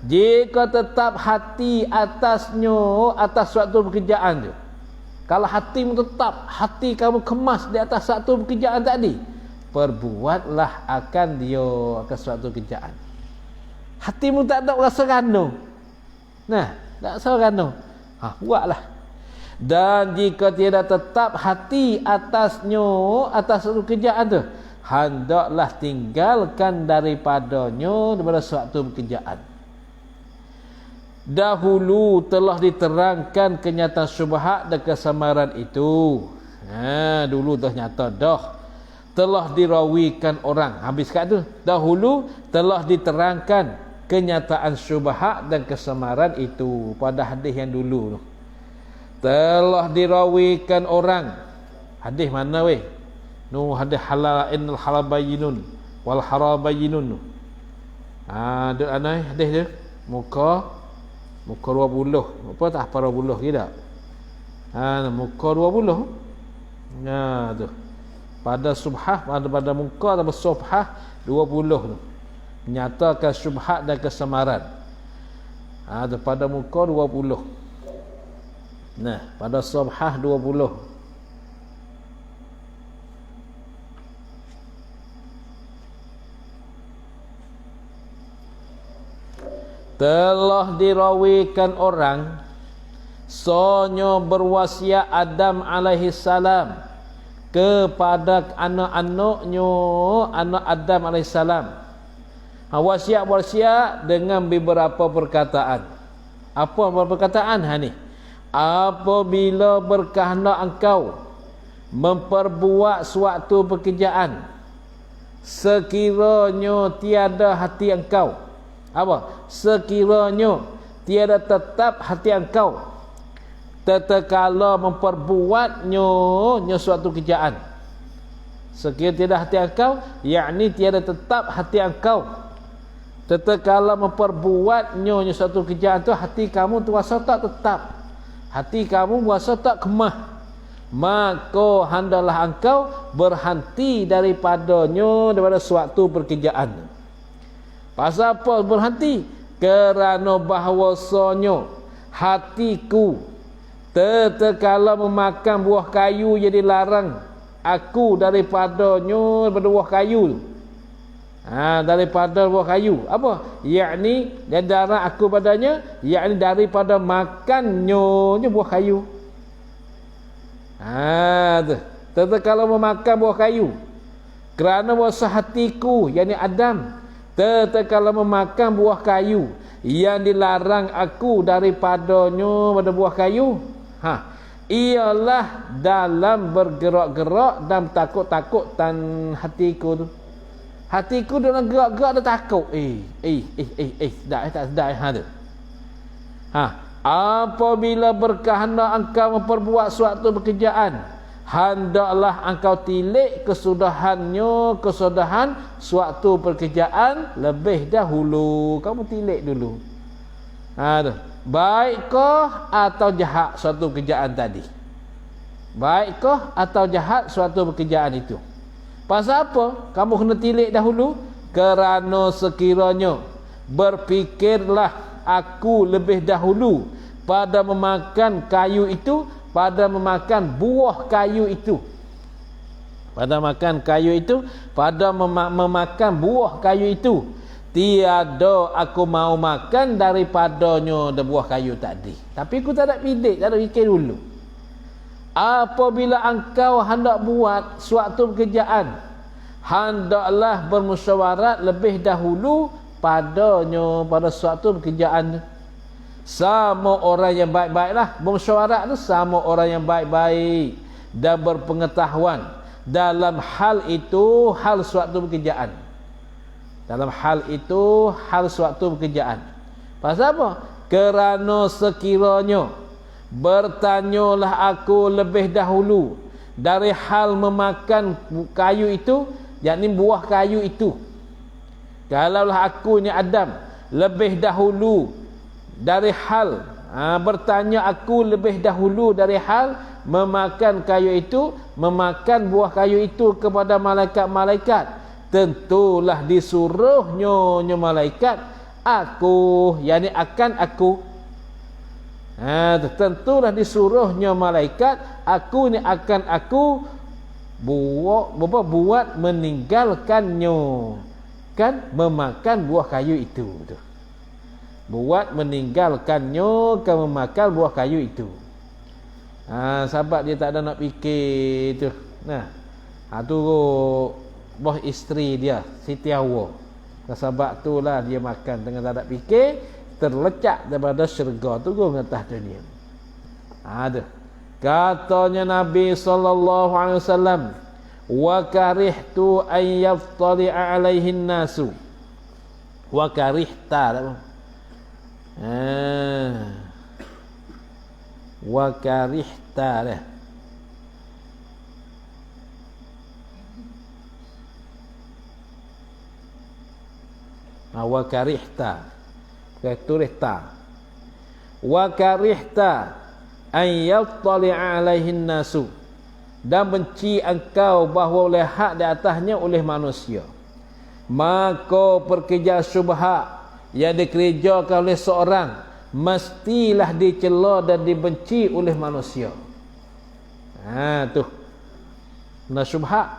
Jika tetap hati atas suatu pekerjaan tu, kalau hatimu tetap, hati kamu kemas di atas satu pekerjaan tadi, perbuatlah akan suatu kerjaan. Hatimu tak ada rasa rano. Tak rasa rano. Buatlah. Dan jika tiada tetap hati atas suatu kerjaan tu, hendaklah tinggalkan daripada suatu pekerjaan. Dahulu telah diterangkan kenyataan syubhat dan kesamaran itu. Dulu dah nyata dah. Telah dirawikan orang. Habis kat tu. Dahulu telah diterangkan kenyataan syubhat dan kesamaran itu. Pada hadis yang dulu tu. Telah dirawikan orang. Hadis mana weh? Hadis halal innal halal bayyinun wal haram bayyinun. Ada anai hadis dia. Muka 20. Apa tak apa 20 ke tak? Muka 20. Tu. Pada subhah, pada muka atau subhah 20 tu. Menyatakan syubhat dan kesamaran. Pada muka 20. Pada subhah 20. Telah dirawikan orang sonyo berwasiat Adam alaihi salam kepada anak-anaknya, anak Adam alaihi salam. Wasiat dengan beberapa perkataan. Apa perkataan ni? Apabila berkehendak engkau memperbuat suatu pekerjaan, sekiranya tiada hati engkau, sekiranya tiada tetap hati engkau tatkala memperbuatnya suatu kerjaan. Sekiranya tiada hati engkau, yakni tiada tetap hati engkau Tatkala memperbuatnya suatu kerjaan tu, hati kamu terasa tak tetap, hati kamu berasa tak kemah, maka hendaklah engkau berhenti daripada suatu pekerjaan. Pasal apa berhenti? Kerana bahawasanya hatiku tatkala memakan buah kayu jadi larang aku daripada buah kayu. Daripada buah kayu. Apa? Yakni darah aku padanya, yakni daripada makannya buah kayu. Tatkala memakan buah kayu, kerana bahasa hatiku, yakni Adam, tatkala memakan buah kayu yang dilarang aku daripadanya pada buah kayu, ialah dalam bergerak-gerak dan takut-takut tan hatiku tu. Hatiku dalam gerak-gerak dah takut. Tak sedar tu. Apabila berkehendak engkau memperbuat suatu pekerjaan, hendaklah engkau tilik kesudahan suatu pekerjaan lebih dahulu. Kamu tilik dulu. Baikkah atau jahat suatu pekerjaan tadi? Baikkah atau jahat suatu pekerjaan itu? Pasal apa? Kamu kena tilik dahulu. Kerana sekiranya berfikirlah aku lebih dahulu pada memakan kayu itu, pada memakan buah kayu itu, pada makan kayu itu, pada memakan buah kayu itu, tiada aku mau makan daripadanya buah kayu tadi. Tapi aku tak ada bidik, tak ada fikir dulu. Apabila engkau hendak buat suatu pekerjaan, hendaklah bermusyawarat lebih dahulu padanya, pada suatu pekerjaan. Sama orang yang baik-baiklah. Bermusyawarat tu sama orang yang baik-baik dan berpengetahuan dalam hal itu, hal suatu pekerjaan. Dalam hal itu, hal suatu pekerjaan. Pasal apa? Kerana sekiranya bertanyalah aku lebih dahulu dari hal memakan kayu itu, yakni buah kayu itu. Kalaulah aku ni Adam lebih dahulu dari hal bertanya aku lebih dahulu dari hal memakan kayu itu, memakan buah kayu itu kepada malaikat-malaikat, tentulah disuruhnya malaikat aku, yakni akan aku. Tentulah disuruhnya malaikat aku ni akan aku buat meninggalkannya, kan, memakan buah kayu itu tu. Buat meninggalkannya, kan, memakan buah kayu itu. Sahabat dia tak ada nak fikir tu. Tu bos isteri dia, Siti Hawa. Sahabat tu lah dia makan dengan tak ada fikir, terlecak daripada syurga tu ke atas dunia. Katanya Nabi sallallahu alaihi wasallam, wa karihtu an yaftali'a alaihin nasu. Wa karihta. Wa karihta dah. Wa karihta. Tulis ta. Wa karihta an yattali'a alaihin nasu, dan benci engkau bahawa lihat di atasnya oleh manusia. Maka pekerjaan syubhat yang dikerjakan oleh seorang mestilah dicela dan dibenci oleh manusia. Tu nah syubhat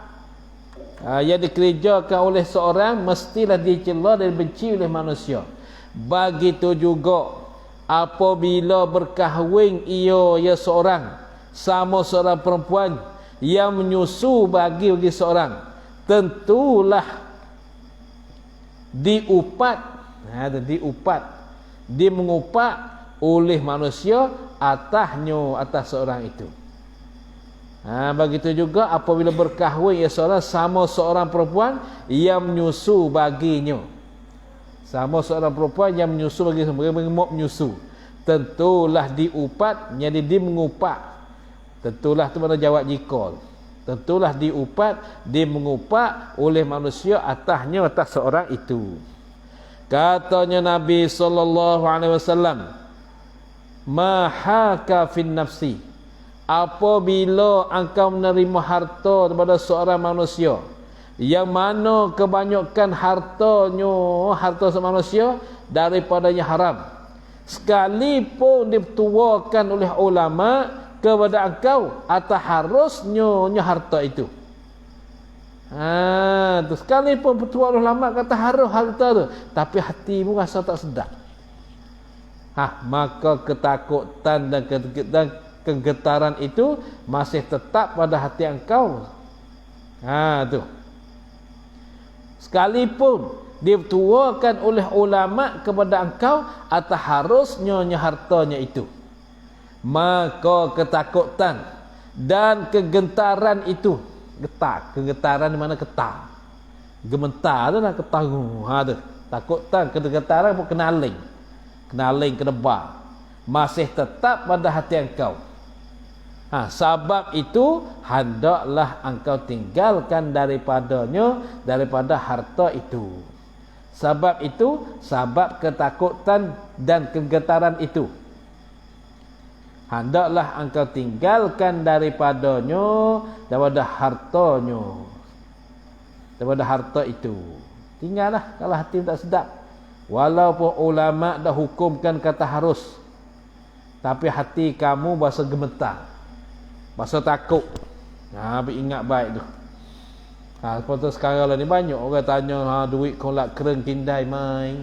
yang dikerjakan oleh seorang mestilah dicela dan dibenci oleh manusia. Begitu juga apabila berkahwin ia seorang sama seorang perempuan yang menyusu bagi seorang, tentulah diupat mengupat oleh manusia atas seorang itu. Begitu juga apabila berkahwin ia seorang sama seorang perempuan yang menyusu baginya, sama seorang perempuan yang menyusu bagi menyusu, tentulah diupat, jadi mengupat. Tentulah tu mana jawab jikol. Tentulah diupat, mengupat oleh manusia atas seorang itu. Katanya Nabi sallallahu alaihi wasallam, ma haka fin nafsi, apabila engkau menerima harta daripada seorang manusia yang mana kebanyakan harta seorang manusia daripadanya haram, sekalipun dituakan oleh ulama kepada engkau atas harusnya harta itu. Tu sekalipun petua ulama kata harus harta tu, tapi hatimu rasa tak sedap. Maka ketakutan dan kegetaran itu masih tetap pada hati engkau. Tu. Sekalipun dituakan oleh ulama kepada engkau atas harusnya hartanya itu, maka ketakutan dan kegentaran itu, kegetaran di mana getar, gementar tu lah getar, tu takutan, kegetaran pun kenaling kedebar, masih tetap pada hati engkau. Sebab itu hendaklah engkau tinggalkan daripada harta itu. Sebab itu, sebab ketakutan dan kegetaran itu, hendaklah engkau tinggalkan daripada hartanya, daripada harta itu. Tinggallah kalau hati tak sedap. Walaupun ulama dah hukumkan kata harus, tapi hati kamu berasa gemetar, berasa takut. Ingat baik tu. Seperti sekarang ni banyak orang tanya, duit kolak kereng kindai mai.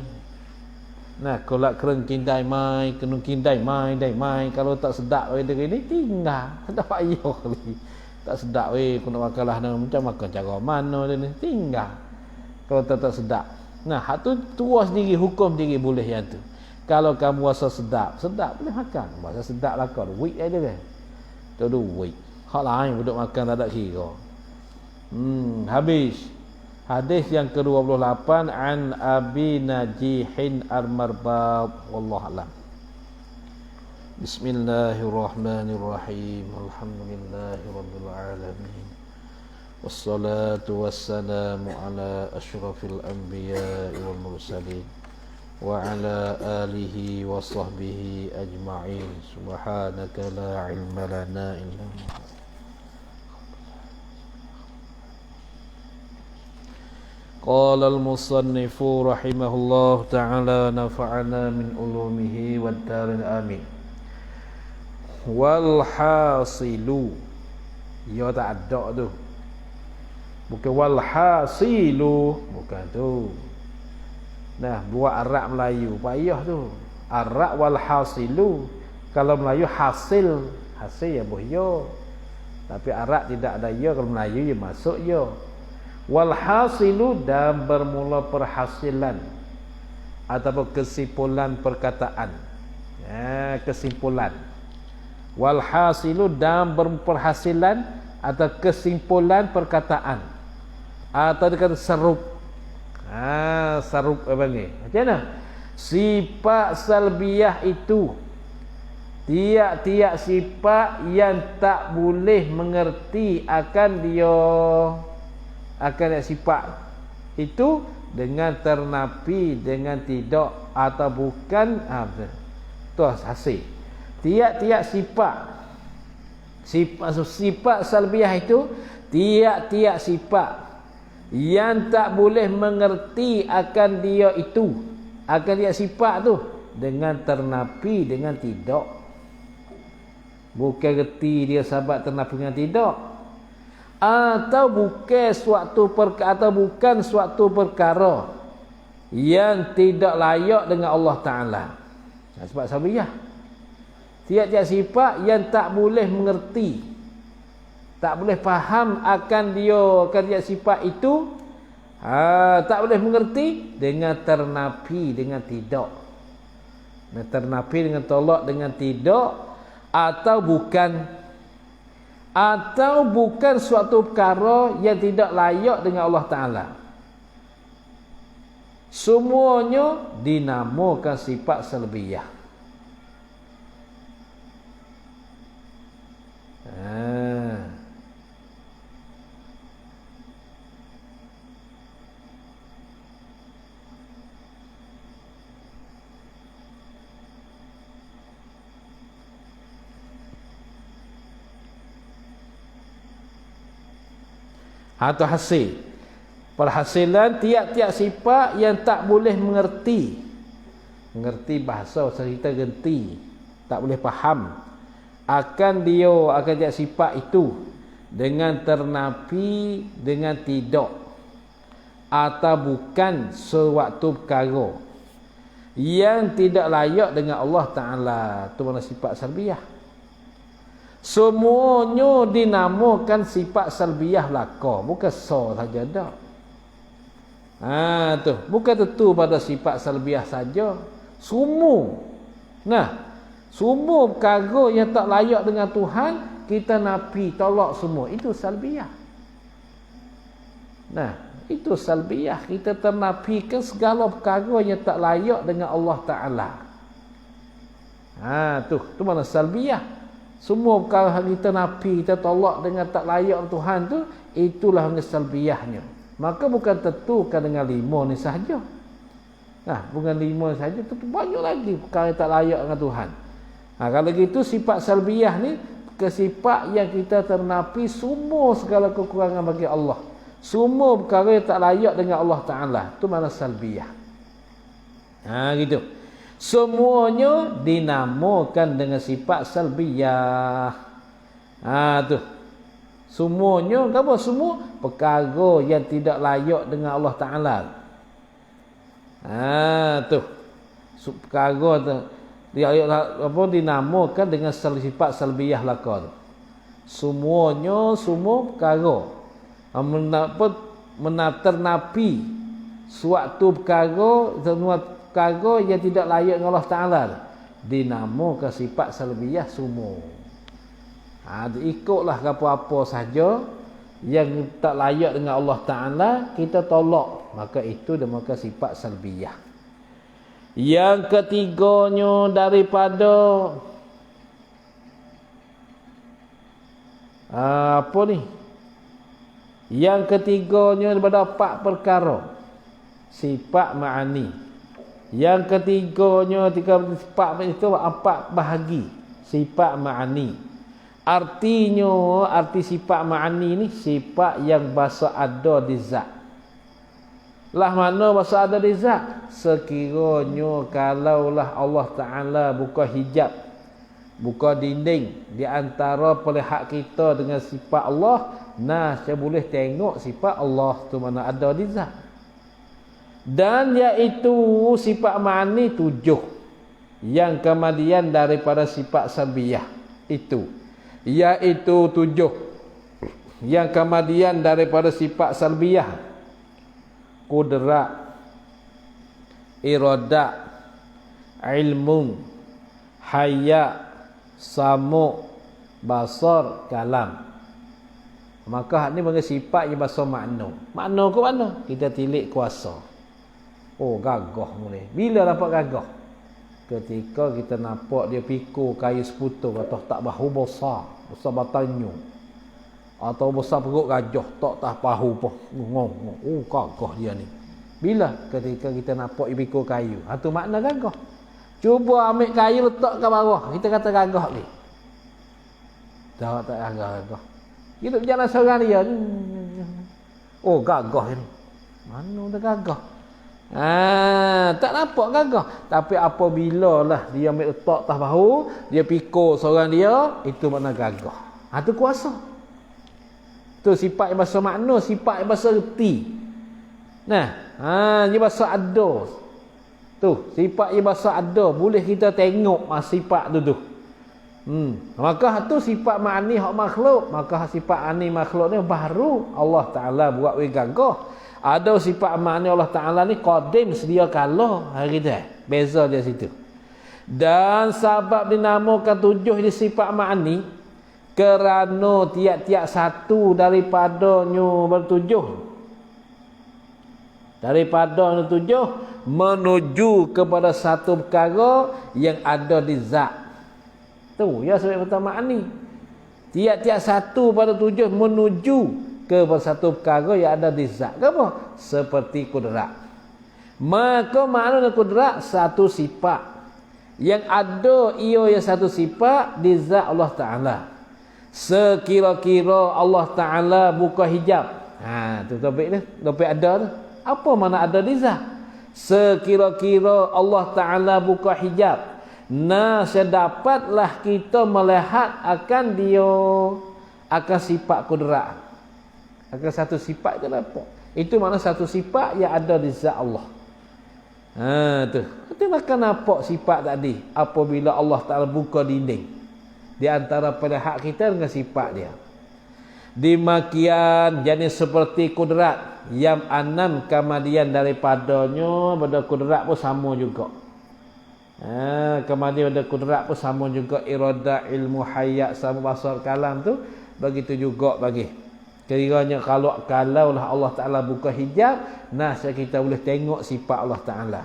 Kolak kereng kindai mai, kena kindai mai, dai mai. Kalau tak sedap dia ni tinggal. Tak payah lagi. Tak sedap aku nak makan lah, macam makan cara mana dia ni, tinggal. Kalau tak sedap. Hak tu tuas sendiri, hukum sendiri boleh yang tu. Kalau kamu rasa sedap boleh makan. Rasa sedap lah kau, duit ada kan. Tu duit. Hak lain duduk makan tak ada kira. Habis. Hadis yang ke-28 an Abi Najihin Ar-Marbab, wallahu alam. Bismillahirrahmanirrahim. Alhamdulillahirabbil alamin. Wassalatu wassalamu ala asyrafil anbiya'i wal mursalin wa ala alihi wa sahbihi ajma'in. Subhanaka la ilma lana illa ma 'allamtana. Qala al-musannifu rahimahullah ta'ala, nafa'ana min ulumihi wad darin amin. Wal hasilu, ya tak ada tu, bukan wal hasilu, bukan tu. Buat Arab Melayu payah tu. Arab wal hasilu, kalau Melayu hasil ya boh, tapi Arab tidak ada ya, kalau Melayu ya masuk ya. Wal hasilu, dan bermula perhasilan ataupun kesimpulan perkataan. Kesimpulan. Wal hasilu, dan berperhasilan atau kesimpulan perkataan, atau dikata serup. Serup apa ni? Macam mana? Sifat salbiyah itu, tiap-tiap sifat yang tak boleh mengerti akan sifat itu dengan ternapi, dengan tidak atau bukan. Tu hasil. Tiap-tiap sifat salbiyah itu, tiap-tiap sifat yang tak boleh mengerti akan dia itu, akan dia sifat tu dengan ternapi, dengan tidak. Bukan reti dia sahabat ternapi dengan tidak, atau bukan suatu perkara yang tidak layak dengan Allah Ta'ala. Sebab sabiyah, tiap-tiap sifat yang tak boleh mengerti, tak boleh faham akan tiap sifat itu, tak boleh mengerti dengan ternapi, dengan tidak. Ternapi dengan tolak, dengan tidak, atau bukan suatu perkara yang tidak layak dengan Allah Ta'ala. Semuanya dinamakan sifat salbiyah. Atau hasil. Perhasilan tiap-tiap sifat yang tak boleh mengerti. Mengerti bahasa kita gerti, tak boleh faham. Akan tiap sifat itu dengan ternapi dengan tidak atau bukan sewaktu perkara yang tidak layak dengan Allah Ta'ala. Itu mana sifat salbiyah. Semuanya dinamakan sifat salbiyah belaka, bukan so saja dah. Tu bukan tentu pada sifat salbiyah saja. Semua. Nah, semua perkara yang tak layak dengan Tuhan kita nafi, tolak semua. Itu salbiyah. Nah, itu salbiyah. Kita ternafikan segala perkara yang tak layak dengan Allah Ta'ala. Tu mana salbiyah. Semua perkara kita nafi, kita tolak dengan tak layak Tuhan tu, itulah salbiyahnya. Maka bukan tentukan dengan 5 ni sahaja. Bukan 5 sahaja, tentu banyak lagi perkara yang tak layak dengan Tuhan. Kalau gitu sifat salbiyah ni sifat yang kita ternafi semua segala kekurangan bagi Allah. Semua perkara yang tak layak dengan Allah Ta'ala. Itu mana salbiyah. Gitu. Semuanya dinamakan dengan sifat salbiyah. Tu. Semuanya, apa semua? Perkara yang tidak layak dengan Allah Ta'ala. Tu. Perkara tu. Dinamakan dengan sifat salbiyah laka tu. Semuanya, semua perkara ternapi suatu perkara, semua perkara yang tidak layak dengan Allah Ta'ala, dinamakan sifat salbiyah semua. Ikutlah apa-apa saja yang tak layak dengan Allah Ta'ala kita tolak, maka itu dinamakan sifat salbiyah. Yang ketiganya daripada apa ni? Yang ketiganya daripada 4 perkara sifat ma'ani. Yang ketiganya sifat itu 4 bahagi sifat ma'ani. Artinya, arti sifat ma'ani ni sifat yang bahasa ada di zat. Lah mana bahasa ada di zat? Sekiranya kalaulah Allah Ta'ala buka hijab, buka dinding di antara pelihat kita dengan sifat Allah, saya boleh tengok sifat Allah tu mana ada di zat. Dan iaitu sifat ma'ani 7 yang kemudian daripada sifat salbiyah itu, iaitu 7 yang kemudian daripada sifat salbiyah: qudrat, iradat, ilmu, haya, samu, basar, kalam. Maka ni bagi sifat yang bahasa makna. Makna ke mana? Kita tilik kuasa. Gagah boleh. Bila dapat gagah? Ketika kita nampak dia pikul kayu seputar atau tak bahu besar, besar batangnya. Atau besar perut gajah, tak bahu pun. Gagah dia ni. Bila? Ketika kita nampak dia pikul kayu. Itu makna gagah. Cuba ambil kayu letak ke bawah, kita kata gagah ni. Tak gagah. Hidup jalan seorang dia. Gagah ni. Mana dah gagah? Tak nampak gagah. Tapi apabila lah dia ambil letak atas bahu, dia pikul seorang dia, itu makna gagah. Itu kuasa. Itu sifat yang bahasa makna, sifat yang bahasa reti. Dia bahasa ada. Tu, sifat yang bahasa ada, boleh kita tengok sifat tu. Maka tu sifat ma'ani hak makhluk. Maka sifat ani makhluk ni baru Allah Ta'ala buat gagah. Ada sifat ma'ani Allah Ta'ala ni qadim, sedia kala hari dah. Beza dia situ. Dan sebab dinamakan 7 di sifat ma'ani kerana tiap-tiap satu daripadanya bertujuh. Daripada 7 menuju kepada satu perkara yang ada di zat. Tu ya sebab pertama ni. Tiap-tiap satu pada 7 menuju ke satu perkara yang ada di zat. Apa? Seperti kudrat. Maka makna kudrat satu sifat yang ada ia yang satu sifat di zat Allah Ta'ala. Sekira-kira Allah Ta'ala buka hijab, Tu topik dia. Topik ada tu. Apa mana ada di zat? Sekira-kira Allah Ta'ala buka hijab, sedapatlah kita melihat akan dia, akan sifat kudrat, akan satu sifat itu dapat. Itu makna satu sifat yang ada di zat Allah. Tu. Kita akan nampak sifat tadi apabila Allah Ta'ala buka dinding di antara pihak kita dengan sifat dia. Demikian jenis seperti kudrat yang anam kemudian daripadanya pada kudrat pun sama juga. Kemudian pada kudrat pun sama juga, irada, ilmu, hayat, sama basar, kalam tu begitu juga bagi. Kiranya kalaulah Allah Ta'ala buka hijab, kita boleh tengok sifat Allah Ta'ala.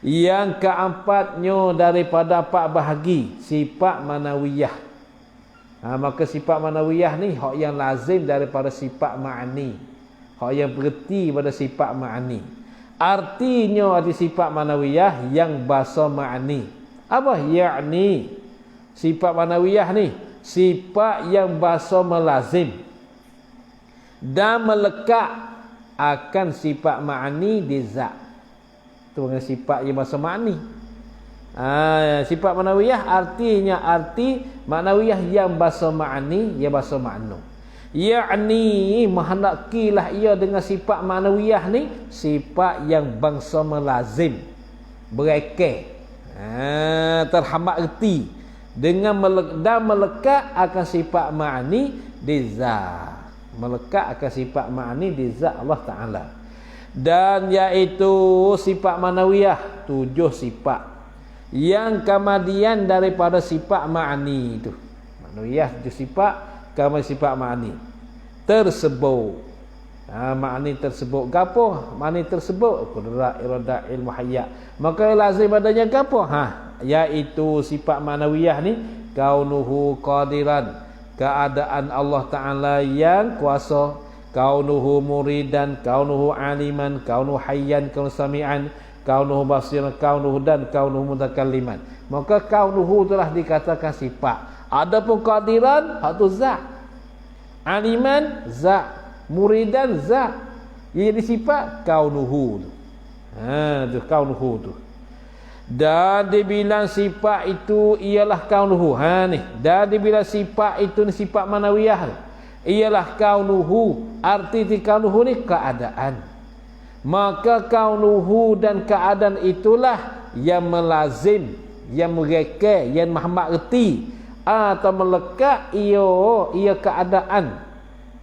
Yang keempatnya daripada 4 bahagi, sifat manawiyah. Maka sifat manawiyah ni hak yang lazim daripada sifat ma'ani, hak yang bererti pada sifat ma'ani. Artinya ada sifat manawiyah yang bahasa ma'ani. Apa? Yakni sifat manawiyah ni sifat yang bahasa melazim dan melekat akan sifat ma'ani di zat. Itu dengan sifat yang bahasa ma'ani. Sifat manawiyah artinya arti manawiyah yang bahasa ma'ani, yang bahasa ma'nu. Yakni menghendakilah ia dengan sifat manawiyah ni sifat yang bangsa melazim, berekeh, terhambat erti dengan melekat akan sifat ma'ani di zat, melekat akan sifat ma'ani di zat Allah Ta'ala. Dan iaitu sifat manawiyah 7 sifat yang kemudian daripada sifat ma'ani itu. Manawiyah 7 sifat, kemudian sifat ma'ani tersebut. Ma'ani tersebut gapo? Ma'ani tersebut kudrat, irada, ilmu, hayat. Maka lazim adanya gapo? Iaitu sifat manawiyah ni kaunuhu qadiran, keadaan Allah Ta'ala yang kuasa, kaunuhu muridan, kaunuhu aliman, kaunuhu hayyan, kaunuhu sami'an, kaunuhu basiran, kaunuhu dan kaunuhu mutakalliman. Maka kaunuhu telah dikatakan sifat. Adapun qadiran hatu zat, aliman zat, muridan zat. Ia disifat kaunuhu tu. Tu kaunuhu tu. Dan dibilang sifat itu ialah kaunuhu. Ni. Dan dibilang sifat itu ni sifat manawiyah. Ialah kaunuhu. Arti di kaunuhu ni keadaan. Maka kaunuhu dan keadaan itulah yang melazim, yang mereka, yang Muhammad erti atau melekat ia keadaan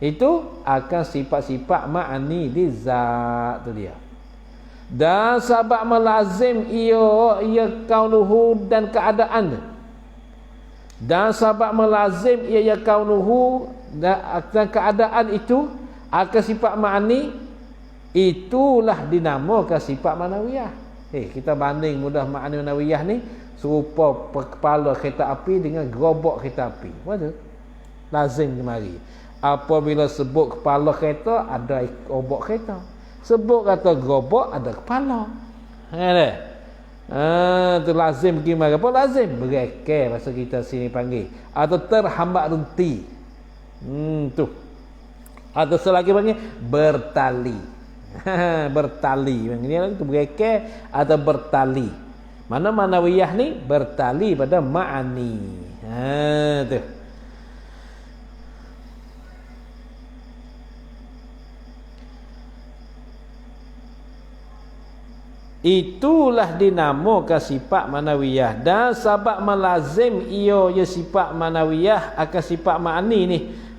itu akan sifat-sifat ma'ani di zat tu dia. Dan sebab melazim ia kaunuhu dan keadaan, dan sebab melazim ia kaunuhu dan keadaan itu akan sifat ma'ani, itulah dinamakan sifat manawiyah. Kita banding mudah ma'ani manawiyah ni serupa kepala kereta api dengan gerobak kereta api. Mana? Lazim kemari. Apabila sebut kepala kereta, ada obok kereta. Sebut kata gerobak, ada kepala. Itu lazim gimana? Apa lazim? Berekeh bahasa kita sini panggil. Atau terhambat renti. Tu. Atau selagi panggil bertali. Bertali. Ini itu berekeh atau bertali. Mana manawiyah ni bertali pada ma'ani. Tu. Itulah dinamakan sifat manawiyah. Dan sebab melazim ia sifat manawiyah akan sifat ma'ani ni,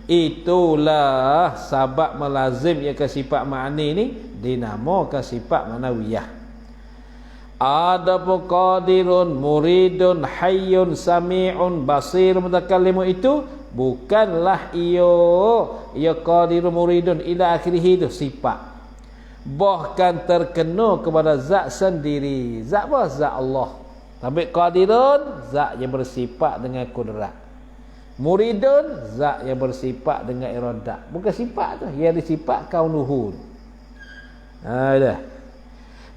itulah sebab melazim ia ke sifat ma'ani ni dinamakan sifat manawiyah. Adapun qadirun, muridun, hayyun, sami'un, basir, mutakallimun itu bukanlah ia qadirun, muridun ila akhirih itu sifat. Bahkan terkena kepada zat sendiri. Zat apa? Zat Allah. Tapi qadirun zat yang bersifat dengan kudrat. Muridun zat yang bersifat dengan iradah. Bukan sifat tu, yang disifat kaunuhu. Dah.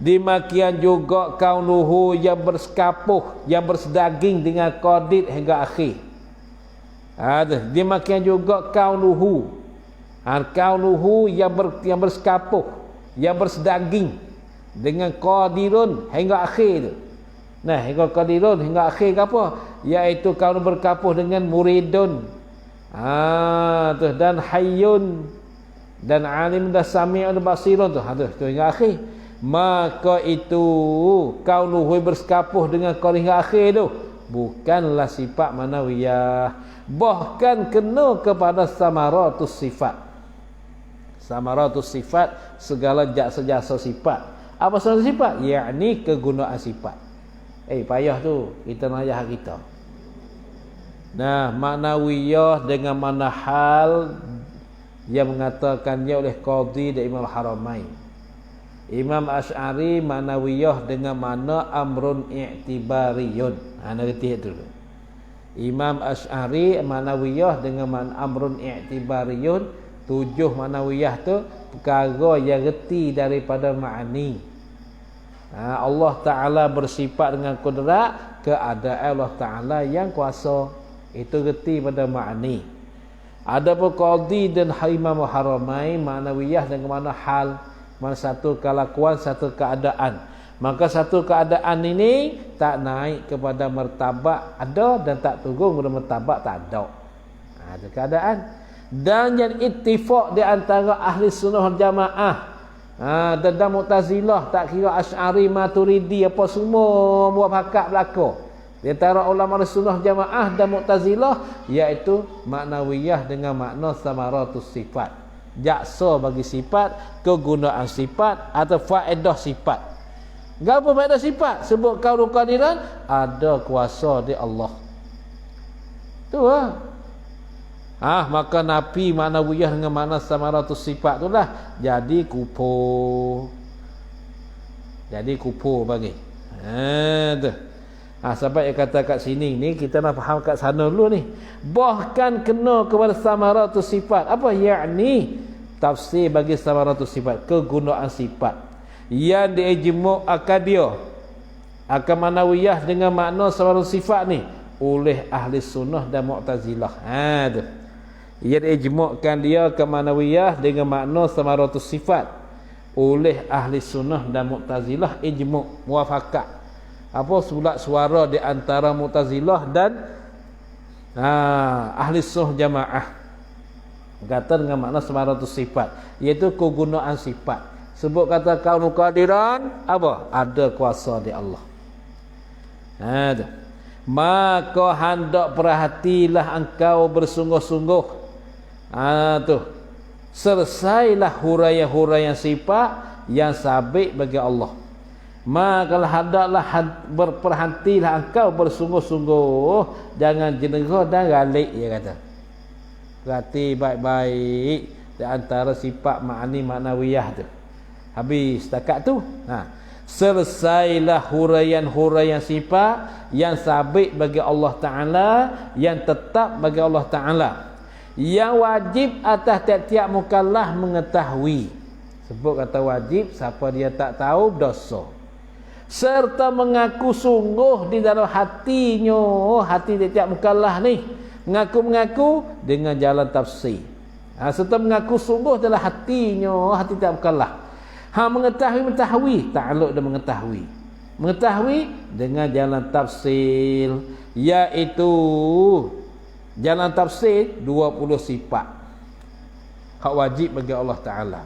Demikian juga kaunuhu yang berskapuh, yang bersedaging dengan qadir hingga akhir. Demikian juga kaunuhu. Kaunuhu yang berskapuh, yang bersedaging dengan qadirun hingga akhir tu. Nah, hingga qadirun hingga akhir ke apa? Iaitu kaunu berkapuh dengan muridun. Tu dan hayyun dan alim dan sami'un dan basirun tu. Tu hingga akhir. Maka itu kaunuhu berskapuh dengan qadir hingga akhir tu bukanlah sifat manawiyah, bahkan kena kepada samaratus sifat. Samaratus sifat segala jasa-jasa sifat. Apa sahaja sifat? Yakni kegunaan sifat. Payah tu kita nayah kita. Nah, maknawiyah dengan makna hal yang mengatakannya oleh Qadhi dan Imam Haramain. Imam Asy'ari maknawiyah dengan makna amrun i'tibariyun. Nak reti itu. Imam Asy'ari maknawiyah dengan makna amrun i'tibariyun. 7 maknawiyah tu perkara yang reti daripada ma'ani. Allah Ta'ala bersifat dengan kudrat, keadaan Allah Ta'ala yang kuasa. Itu reti pada ma'ani. Adapun Qadhi dan Imam Haramain maknawiyah dengan makna hal. Mana satu kelakuan, satu keadaan. Maka satu keadaan ini tak naik kepada martabat ada dan tak turun kepada martabat tak ada. Ada keadaan. Dan yang ittifaq di antara ahli sunnah wal jamaah dan Mu'tazilah, tak kira Asy'ari, Maturidi apa semua muafakat belaka. Di antara ulama sunnah jamaah dan Mu'tazilah iaitu maknawiyah dengan makna samaratus sifat. Jaksa bagi sifat, kegunaan sifat atau faedah sifat. Apa faedah sifat? Sebut kaunu qadiran, ada kuasa di Allah. Tu lah. Maka nafi maknawiyah dengan makna samaratus sifat itulah jadi kufur. Jadi kufur bagi. Tu. Sampai dia kata kat sini ni kita nak faham kat sana dulu ni. Bahkan kena kepada samaratus sifat. Apa yakni? Tafsir bagi samaratus sifat, kegunaan sifat yang diijma' akan dia akan manawiyah dengan makna samaratus sifat ni oleh ahli sunnah dan Mu'tazilah. Tu. Ia diijma'kan dia ke manawiyah dengan makna samaratus sifat oleh ahli sunnah dan Mu'tazilah, ijma' muafakat. Apa sulat suara di antara Mu'tazilah dan ahli sunnah jamaah. Kata dengan makna samaratus sifat, iaitu kegunaan sifat. Sebut kata kaunu qadiran, apa? Ada kuasa di Allah. Maka hendak perhatilah engkau bersungguh-sungguh. Tu. Selesailah huraian-huraian sifat yang sabit bagi Allah. Maka hendaklah berperhatilah engkau bersungguh-sungguh, jangan jenegah dan galik, dia kata. Berarti baik-baik di antara sifat ma'ani maknawiyah tu. Habis setakat tu. Selesailah huraian-huraian sifat yang sabit bagi Allah Ta'ala, yang tetap bagi Allah Ta'ala, yang wajib atas tiap-tiap mukallaf mengetahui. Sebut kata wajib, siapa dia tak tahu dosa. Serta mengaku sungguh di dalam hatinya, hati tiap-tiap mukallaf ni, mengaku-mengaku dengan jalan tafsir. Serta mengaku sungguh dalam hatinya, hati tiap mukallaf. Mengetahui, ta'alluq dan mengetahui. Mengetahui dengan jalan tafsir, iaitu jalan tafsir 20 sifat hak wajib bagi Allah Ta'ala.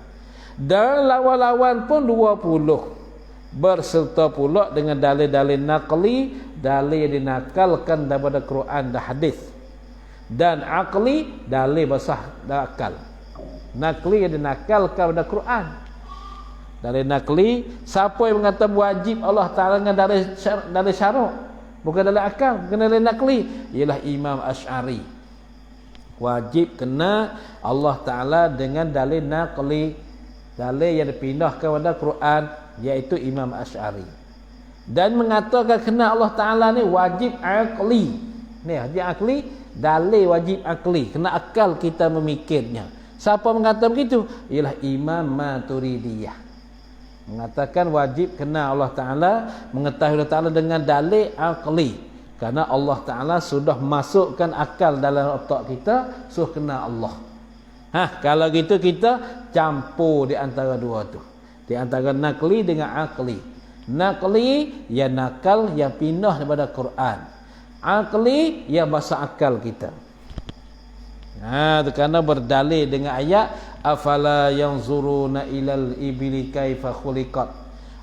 Dan lawan-lawan pun 20. Berserta pula dengan dalil-dalil naqli, dalil yang dinakalkan daripada Quran dan hadis. Dan aqli, dalil basah dan akal. Naqli yang dinakalkan daripada Quran. Dalil naqli, siapa yang mengatakan wajib Allah Ta'ala dengan dalil syarak, bukan dalil akal, bukan dalil naqli, ialah Imam Asy'ari. Wajib kena Allah Ta'ala dengan dalil naqli, dalil yang dipindahkan kepada Quran, iaitu Imam Asy'ari. Dan mengatakan kena Allah Ta'ala ni wajib akli. Ni wajib akli, dalil wajib akli, kena akal kita memikirnya. Siapa mengatakan begitu? Ialah Imam Maturidiyah. Mengatakan wajib kena Allah Ta'ala, mengetahui Allah Ta'ala dengan dalil akli. Karena Allah Ta'ala sudah masukkan akal dalam otak kita, suruh kena Allah. Kalau gitu kita campur di antara dua tu. Di antara nakli dengan akli. Nakli yang nakal yang pindah daripada Quran. Akli yang bahasa akal kita. Kerana berdalil dengan ayat afala yanzuruna ilal ibli kaifa khuliqat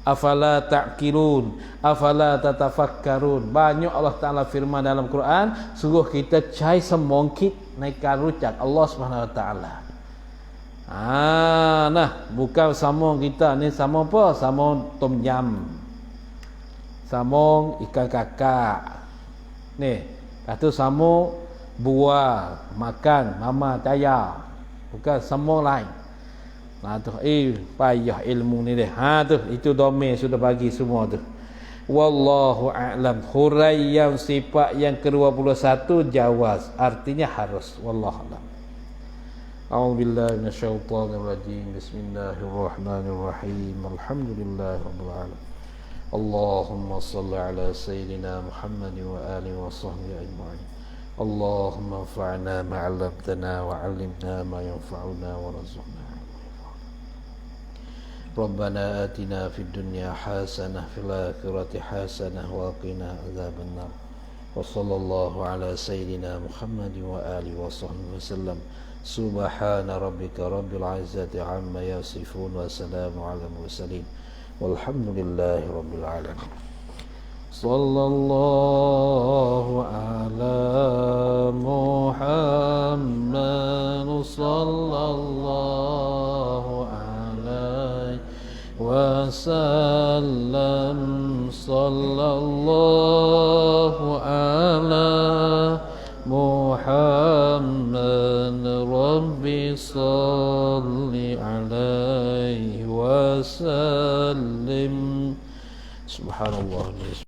afala ta'qilun afala tatafakkarun. Banyak Allah Taala firman dalam Quran suruh kita cai semongkit naikkan rucak Allah Subhanahu Wa Taala. Bukan samong kita ni samong apa? Samong tom yam. Samong ikan kakak. Ni, lepas samong buah makan mama caya, bukan semua lain. Payah ilmu ni deh. Itu domain sudah bagi semua tu. Wallahu a'lam. Hurai yang sifat yang ke-21 jawaz, artinya harus. Wallahu a'lam. A'udzubillahi minasyaitonir rajim. Bismillahirrahmanirrahim. Alhamdulillahirabbil alamin. Allahumma shalli ala sayyidina Muhammad wa alihi wa sahbihi ajma'in. اللهم انفعنا ما علمتنا وعلمنا ما ينفعنا وارزقنا ربنا آتنا في الدنيا حسنة في الآخرة حسنة وقنا عذاب النار وصلى الله على سيدنا محمد وآله وصحبه وسلم سبحان ربك رب العزة عما يصفون وسلام على المرسلين والحمد لله رب العالمين. صلى الله على محمد صلى الله عليه وسلم صلى الله على محمد ربي صل عليه وسلم. سبحان الله.